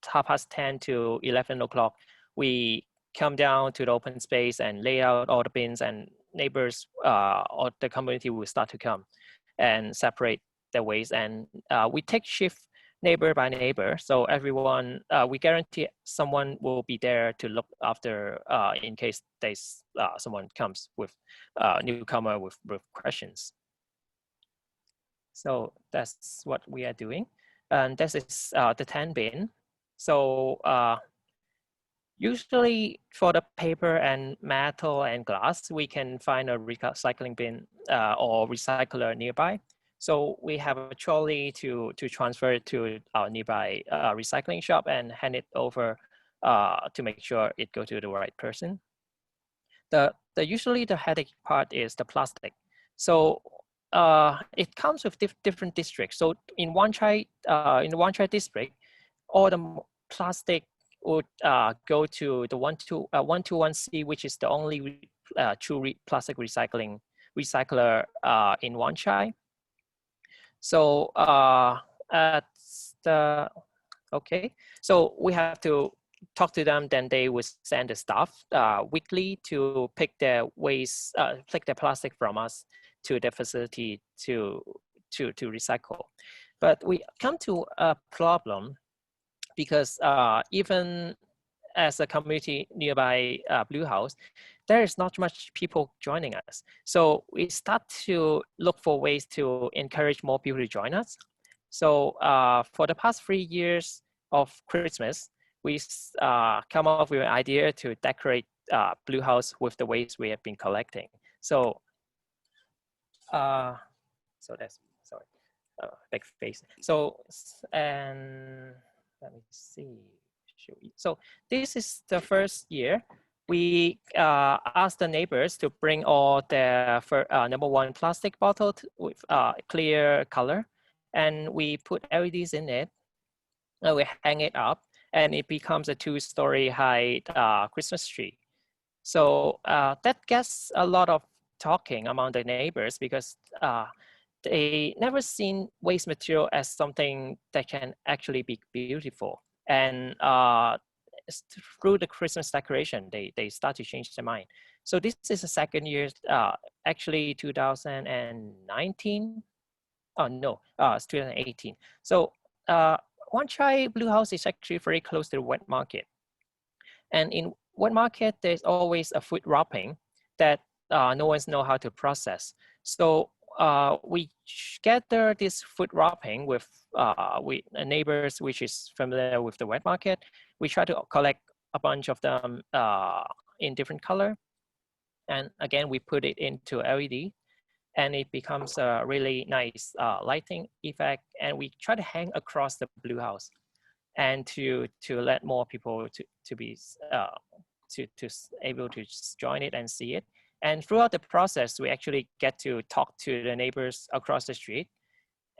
10:30 to 11 o'clock, we come down to the open space and lay out all the bins, and neighbors or the community will start to come and separate the waste. And we take shift neighbor by neighbor. So everyone, we guarantee someone will be there to look after in case there's someone comes with newcomer with questions. So that's what we are doing. And this is the 10 bin. So usually for the paper and metal and glass, we can find a recycling bin or recycler nearby. So we have a trolley to transfer it to our nearby recycling shop and hand it over to make sure it goes to the right person. Usually the headache part is the plastic. So it comes with different districts. So in Wan Chai district, all the plastic would go to the 121C, which is the only true plastic recycler in Wan Chai. So so we have to talk to them. Then they will send the staff weekly to pick their waste, pick their plastic from us to the facility to recycle. But we come to a problem, because even as a community nearby Bluehouse, there is not much people joining us. So we start to look for ways to encourage more people to join us. So for the past 3 years of Christmas, we come up with an idea to decorate Bluehouse with the waste we have been collecting. So, so that's, sorry, big face. So, and let me see. So this is the first year. We asked the neighbors to bring all their number 1 plastic bottle with clear color, and we put LEDs in it. And we hang it up, and it becomes a 2-story high Christmas tree. So that gets a lot of talking among the neighbors because they never seen waste material as something that can actually be beautiful. And through the Christmas decoration, they start to change their mind. So this is the second year, actually 2019. Oh no, it's 2018. So Wan Chai Bluehouse is actually very close to the wet market. And in wet market, there's always a food wrapping that no one's know how to process. So we gather this food wrapping with neighbors, which is familiar with the wet market. We try to collect a bunch of them in different color. And again, we put it into LED and it becomes a really nice lighting effect. And we try to hang across the Bluehouse and to let more people to be able to join it and see it. And throughout the process, we actually get to talk to the neighbors across the street,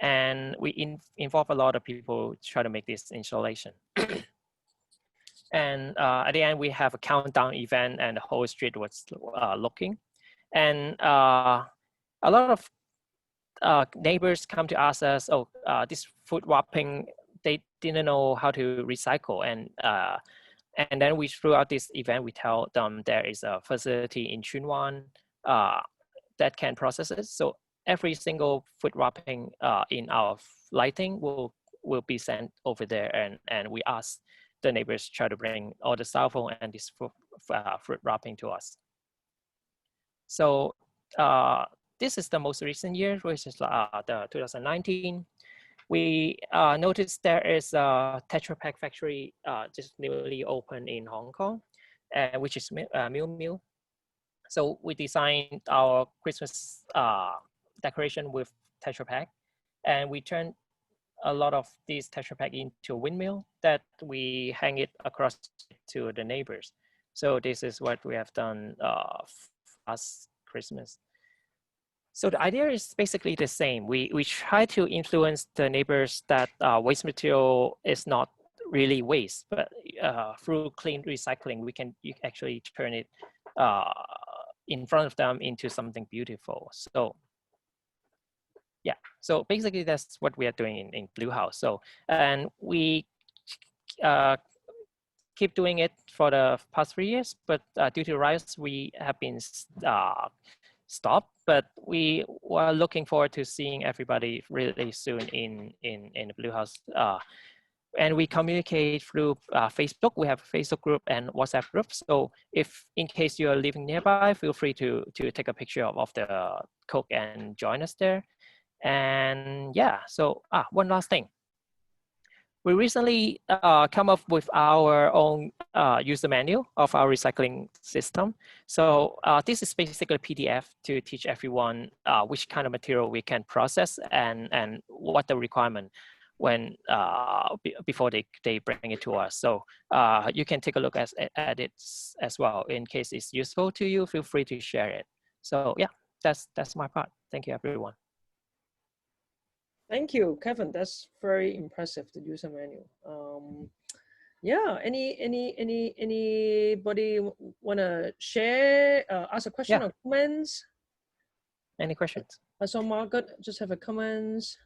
and we involve a lot of people to try to make this installation. And at the end, we have a countdown event, and the whole street was looking. And a lot of neighbors come to ask us, oh, this food wrapping, they didn't know how to recycle. And then throughout this event, we tell them there is a facility in Chunwan that can process it. So every single food wrapping in our lighting will be sent over there, and we ask the neighbors try to bring all the styrofoam and this fruit wrapping to us. So this is the most recent year, which is the 2019. We noticed there is a Tetra Pak factory just newly opened in Hong Kong, which is Miu Miu. So we designed our Christmas decoration with Tetra Pak, and we turned a lot of these Tetra Pak into a windmill that we hang it across to the neighbors. So this is what we have done last Christmas. So the idea is basically the same. We try to influence the neighbors that waste material is not really waste, but through clean recycling, you actually turn it in front of them into something beautiful. So yeah, so basically that's what we are doing in Bluehouse. So, and we keep doing it for the past 3 years, but due to riots, we have been stopped, but we were looking forward to seeing everybody really soon in the Bluehouse. And we communicate through Facebook. We have a Facebook group and WhatsApp group. So if in case you are living nearby, feel free to take a picture of the Coke and join us there. And yeah, so one last thing. We recently come up with our own user manual of our recycling system. So this is basically a PDF to teach everyone which kind of material we can process and what the requirement when before they bring it to us. So you can take a look at it as well. In case it's useful to you, feel free to share it. So yeah, that's my part. Thank you, everyone. Thank you, Kevin. That's very impressive, the user manual. Yeah, anybody wanna share, ask a question or comments? Any questions? I saw Margaret just have a comments.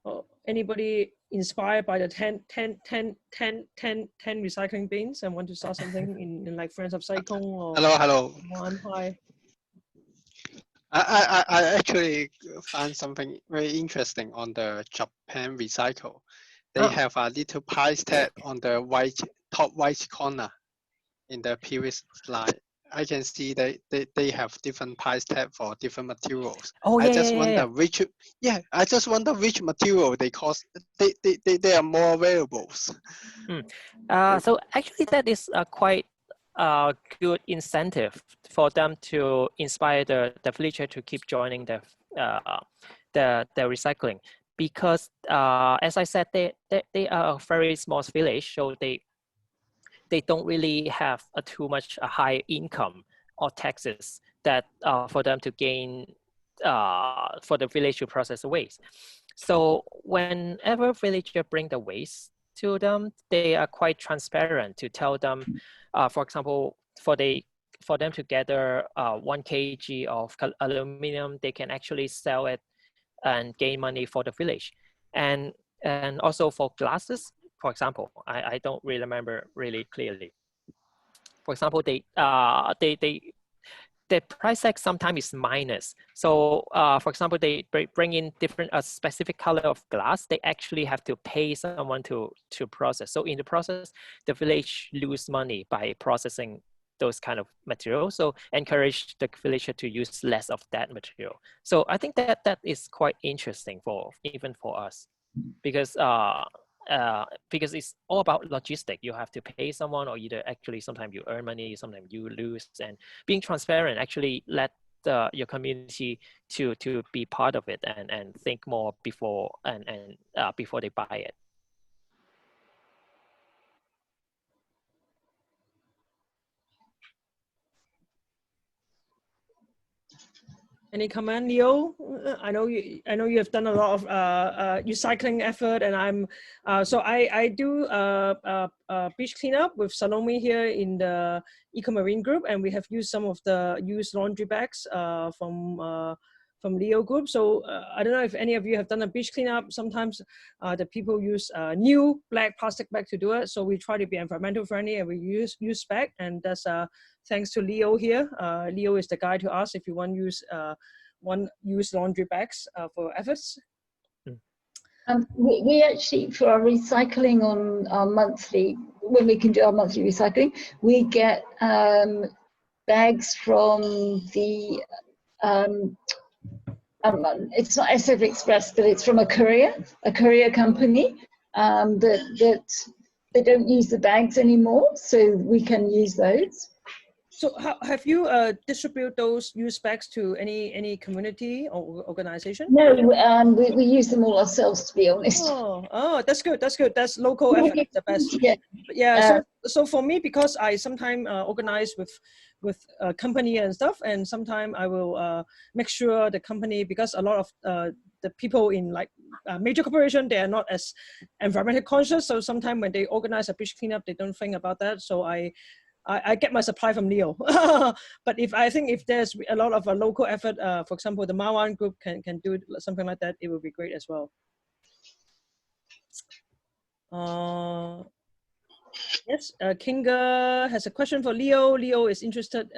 Oh, anybody inspired by the 10 recycling bins and want to start something in like Friends of Cycling or hello. Hi. I actually found something very interesting on the Japan Recycle. They have a little price tag on the top right corner in the previous slide. I can see they have different price tag for different materials. Oh yeah, I just wonder which material they cost. They are more variables. So actually, that is quite good incentive for them to inspire the villager to keep joining the recycling, because as I said, they are a very small village, so they don't really have too much high income or taxes that for them to gain for the village to process the waste. So whenever villager bring the waste to them, they are quite transparent to tell them, for example, for them to gather 1 kg of aluminum, they can actually sell it and gain money for the village. And also for glasses, for example, I don't really remember really clearly. For example, the price tag sometimes is minus. So for example, they bring in different specific color of glass. They actually have to pay someone to process. So in the process, the village lose money by processing those kind of materials. So encourage the villager to use less of that material. So I think that is quite interesting even for us, because it's all about logistic. You have to pay someone, or either actually sometimes you earn money, sometimes you lose. And being transparent actually let your community to be part of it and think more before before they buy it. Any comment, Leo? I know you have done a lot of recycling effort, and I do beach cleanup with Salome here in the Eco-Marine group, and we have used some of the used laundry bags from Leo group. So I don't know if any of you have done a beach cleanup. Sometimes the people use new black plastic bag to do it. So we try to be environmental friendly, and we use bag, and that's thanks to Leo here. Leo is the guy to ask if you want to use laundry bags for efforts. We actually, for our recycling on our monthly, when we can do our monthly recycling, we get bags from the it's not SF Express, but it's from a courier company that they don't use the bags anymore, so we can use those. So have you distribute those used bags to any community or organization? No, we use them all ourselves, to be honest. Oh, that's good. That's good. That's local effort, the best. Yeah. So for me, because I sometimes organize with a company and stuff, and sometimes I will make sure the company, because a lot of the people in like major corporation, they are not as environmental conscious. So sometimes when they organize a beach cleanup, they don't think about that. So I get my supply from Leo. But if there's a lot of a local effort, for example, the Mawan group can do something like that, it would be great as well. Yes, Kinga has a question for Leo. Leo is interested.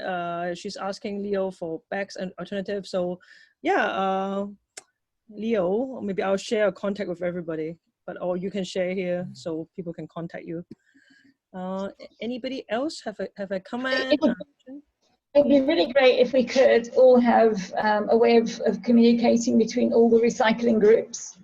She's asking Leo for bags and alternatives. So yeah, Leo, maybe I'll share a contact with everybody, or you can share here so people can contact you. Anybody else have a comment? It'd be really great if we could all have a way of communicating between all the recycling groups.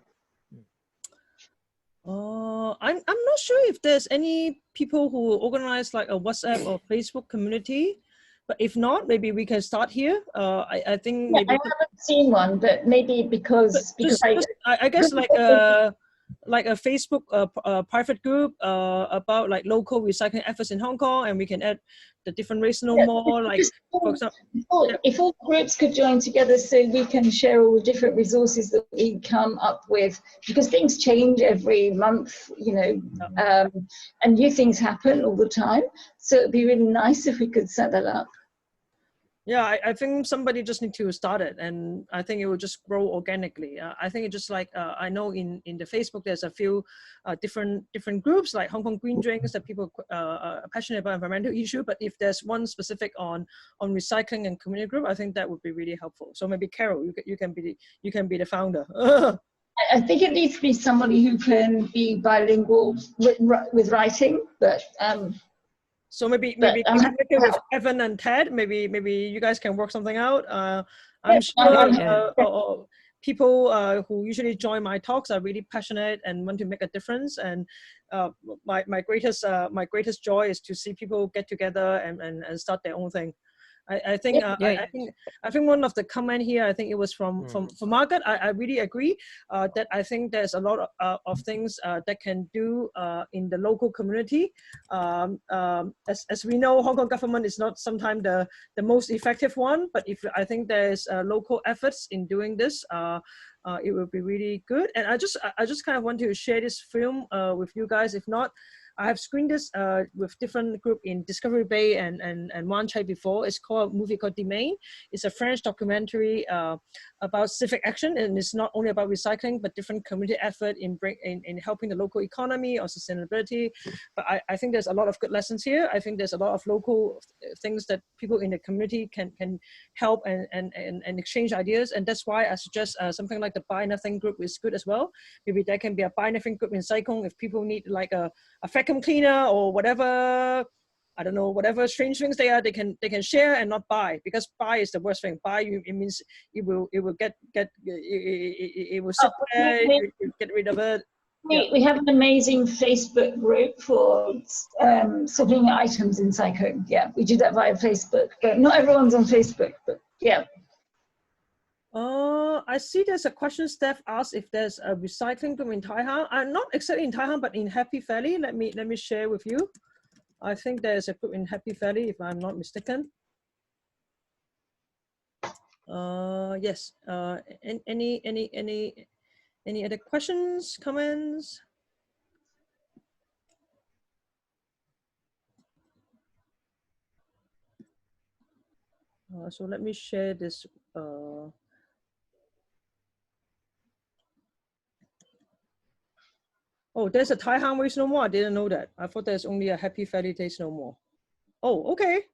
I'm not sure if there's any people who organize like a WhatsApp or Facebook community, but if not, maybe we can start here. I think maybe I haven't seen one, but maybe because I guess like a Facebook private group about like local recycling efforts in Hong Kong, and we can add the different race no more. Like for example, if all groups could join together so we can share all the different resources that we come up with, because things change every month, you know, and new things happen all the time. So it'd be really nice if we could set that up. Yeah, I think somebody just need to start it, and I think it will just grow organically. I think it's just like I know in the Facebook there's a few different groups like Hong Kong Green Drinks that people are passionate about environmental issue. But if there's one specific on recycling and community group, I think that would be really helpful. So maybe Carol, you can be the founder. I think it needs to be somebody who can be bilingual with writing, but. So maybe with Evan and Ted, maybe you guys can work something out. I'm sure people who usually join my talks are really passionate and want to make a difference. And my greatest joy is to see people get together and start their own thing. I think I think one of the comment here, I think it was from Margaret. I really agree that I think there's a lot of things that can do in the local community. As we know, Hong Kong government is not sometimes the most effective one, but if I think there's local efforts in doing this, it will be really good. And I just kind of want to share this film with you guys. If not, I have screened this with different group in Discovery Bay and Wan Chai before. It's called a movie called Domain. It's a French documentary about civic action, and it's not only about recycling, but different community effort in helping the local economy or sustainability. But I think there's a lot of good lessons here. I think there's a lot of local things that people in the community can help and exchange ideas, and that's why I suggest something like the Buy Nothing group is good as well. Maybe there can be a Buy Nothing group in Sai Kung if people need like a vacuum cleaner or whatever, I don't know, whatever strange things they are, they can share and not buy, because buy is the worst thing. Buy, it means it will sit there, you get rid of it. We have an amazing Facebook group for sorting items in Sai Kung. Yeah, we do that via Facebook, but not everyone's on Facebook, but yeah. I see there's a question Steph asked if there's a recycling group in Tai Hang. Not exactly in Tai Hang, but in Happy Valley. Let me share with you. I think there's a group in Happy Valley, if I'm not mistaken. Yes. Any other questions, comments? So let me share this. Oh, there's a Tai Hang Waste No More. I didn't know that. I thought there's only a Happy Valley Taste No More. Oh, okay.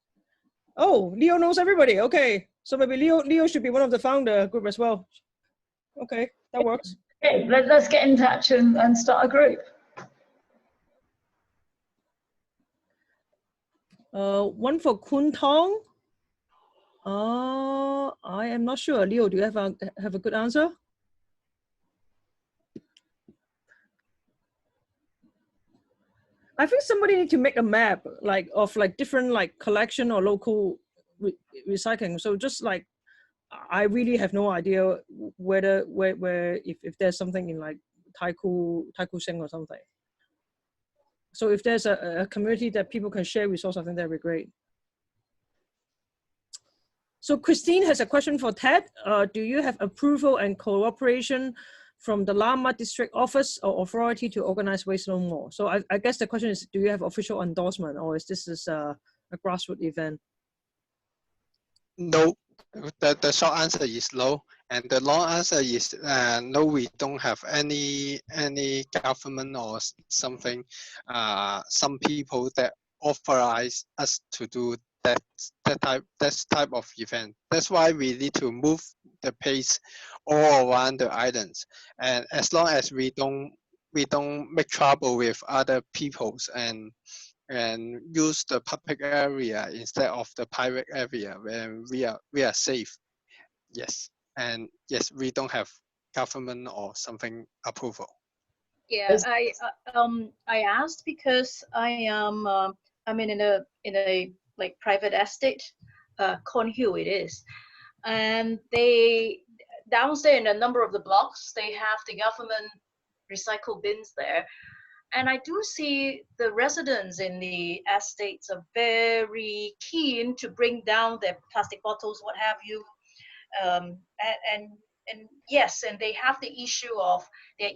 Oh, Leo knows everybody. Okay, so maybe Leo should be one of the founder group as well. Okay, that works. Okay, let's get in touch and start a group. One for Kwun Tong. I am not sure. Leo, do you have a good answer? I think somebody need to make a map of different collection or local recycling. So just like, I really have no idea where if there's something in like Tai Kung Sing or something. So if there's a community that people can share resources, I think that'd be great. So Christine has a question for Ted. Do you have approval and cooperation from the Lama District Office or authority to organize Waste No More? So I guess the question is, do you have official endorsement, or is this a grassroots event? No, the short answer is no, and the long answer is no. We don't have any government or something. Some people that authorize us to do that type of event. That's why we need to move the pace all around the islands, and as long as we don't make trouble with other peoples and use the public area instead of the private area, when we are safe. Yes, and yes, we don't have government or something approval. Yeah, I asked because I am I'm in a like private estate, Cornhill it is, and they downstairs in a number of the blocks they have the government recycle bins there, and I do see the residents in the estates are very keen to bring down their plastic bottles, what have you, and yes, and they have the issue of they're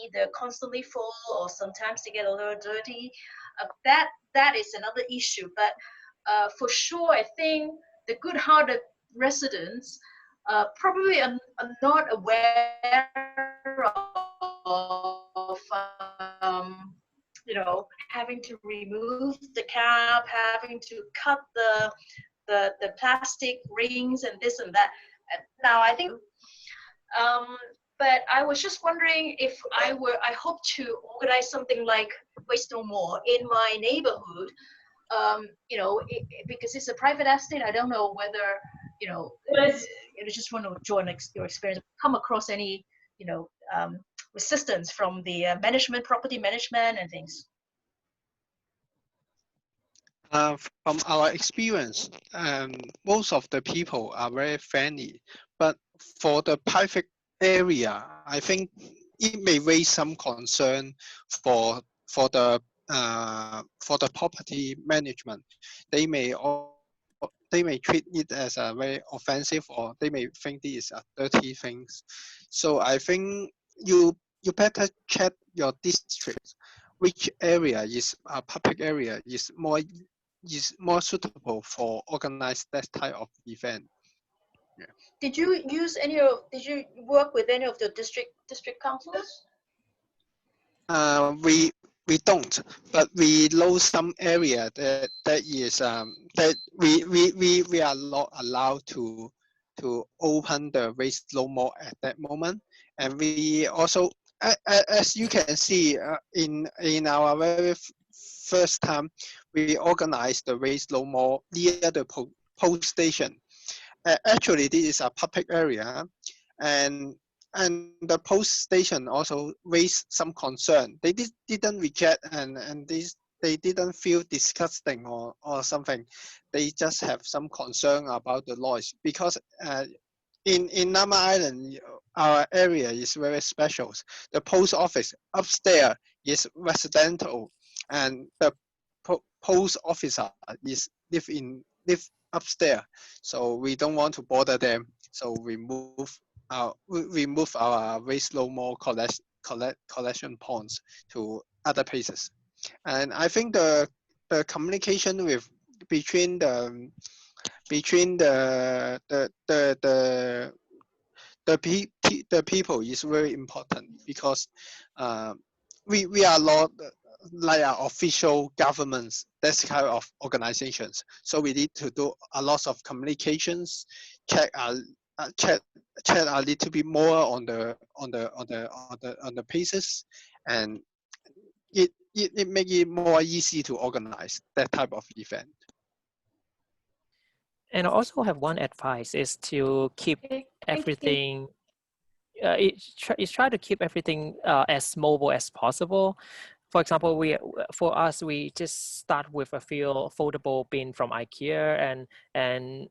either constantly full or sometimes they get a little dirty. That is another issue, but for sure, I think the good-hearted residents probably are not aware of having to remove the cap, having to cut the plastic rings and this and that. Now I think, but I was just wondering if I hope to organize something like Waste No More in my neighborhood. Because it's a private estate, I don't know whether I just want to join your experience, come across any resistance from the property management and things. From our experience, most of the people are very friendly, but for the private area, I think it may raise some concern for for the for the property management. They may they may treat it as a very offensive, or they may think this is a dirty things. So I think you better check your district, which area is a public area is more suitable for organize that type of event. Yeah. Did you use any of? Did you work with any of the district councils? We don't, but we know some area that is that we are not allowed to open the waste low more at that moment, and we also as you can see in our very first time we organized the waste low more near the post station. Actually, this is a public area, and the post station also raised some concern. They didn't reject and they didn't feel disgusting or something. They just have some concern about the noise because in Nama Island, our area is very special. The post office upstairs is residential, and the post officer is live upstairs. So we don't want to bother them. So we move our waste low more collection points to other places. And I think the communication with between the between the people is very important because we are not like official governments, that's kind of organizations. So we need to do a lot of communications, check check a little bit more on the paces, and it make it more easy to organize that type of event. And I also have one advice is to keep everything, try to keep everything as mobile as possible. For example, for us, we just start with a few foldable bin from IKEA and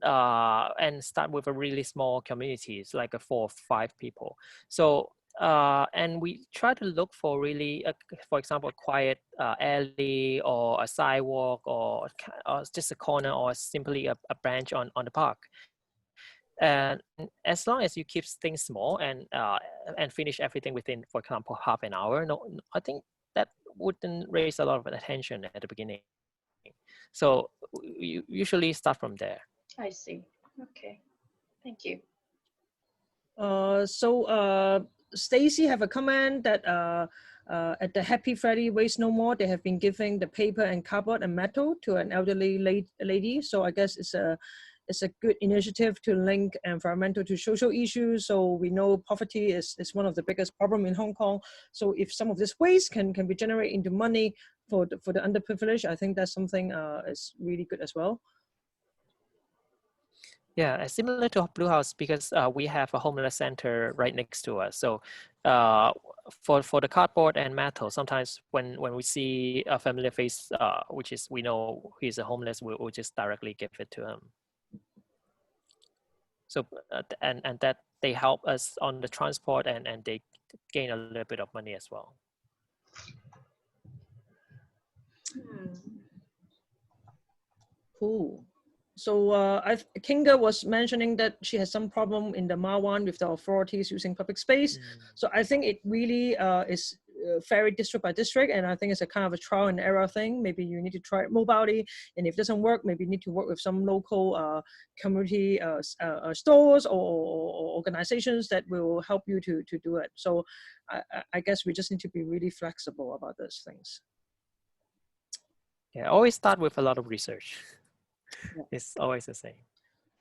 start with a really small communities, like 4 or 5 people. So and we try to look for really, for example, a quiet alley or a sidewalk or just a corner or simply a bench on the park. And as long as you keep things small and finish everything within, for example, half an hour, I think that wouldn't raise a lot of attention at the beginning. So you usually start from there. I see. Okay, thank you. Stacy have a comment that at the Happy Friday Waste No More, they have been giving the paper and cardboard and metal to an elderly lady. So I guess it's a good initiative to link environmental to social issues. So we know poverty is one of the biggest problem in Hong Kong. So if some of this waste can be generated into money for the underprivileged, I think that's something is really good as well. Yeah, similar to Bluehouse, because we have a homeless center right next to us. So for the cardboard and metal, sometimes when we see a familiar face, which is we know he's a homeless, we'll just directly give it to him. So and that they help us on the transport and they gain a little bit of money as well. Cool. So Kinga was mentioning that she has some problem in the Marwan with the authorities using public space. So I think it really is vary district by district, and I think it's a kind of a trial and error thing. Maybe you need to try it mobilely, and if it doesn't work, maybe you need to work with some local community stores or organizations that will help you to do it. So I guess we just need to be really flexible about those things. Yeah, always start with a lot of research. Yeah. It's always the same.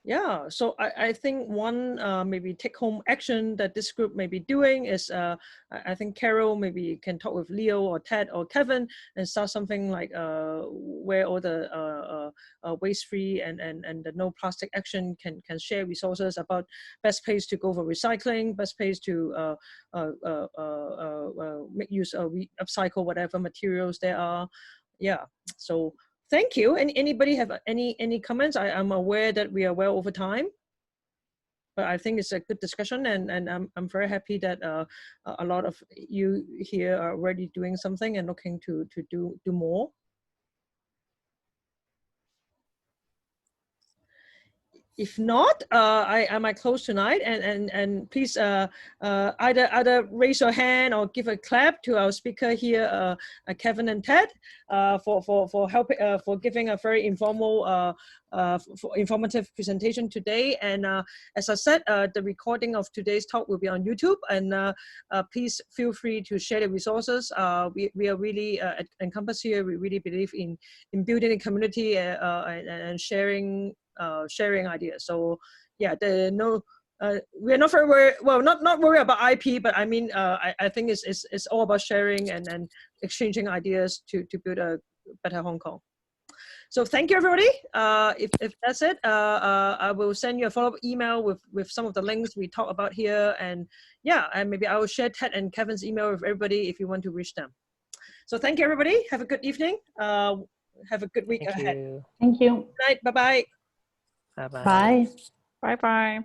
Yeah, so I think one maybe take-home action that this group may be doing is, I think Carol maybe can talk with Leo or Ted or Kevin and start something like where all the waste-free and the no plastic action can share resources about best place to go for recycling, best place to make use of upcycle whatever materials there are. Yeah, so thank you. Anybody have any comments? I'm aware that we are well over time, but I think it's a good discussion, and I'm very happy that a lot of you here are already doing something and looking to do more. If not, I might close tonight, and please either raise your hand or give a clap to our speaker here, Kevin and Ted, for helping for giving a very informal informative presentation today. And as I said, the recording of today's talk will be on YouTube, and please feel free to share the resources. We are really at Encompass here. We really believe in building a community and sharing ideas. So yeah, we're not very worried, well, not worried about IP, but I mean, I think it's all about sharing and exchanging ideas to build a better Hong Kong. So thank you, everybody. If that's it, I will send you a follow-up email with some of the links we talk about here, and yeah, and maybe I will share Ted and Kevin's email with everybody if you want to reach them. So thank you, everybody. Have a good evening. Have a good week ahead. Thank you. Good night. Bye-bye. Bye-bye. Bye. Bye-bye.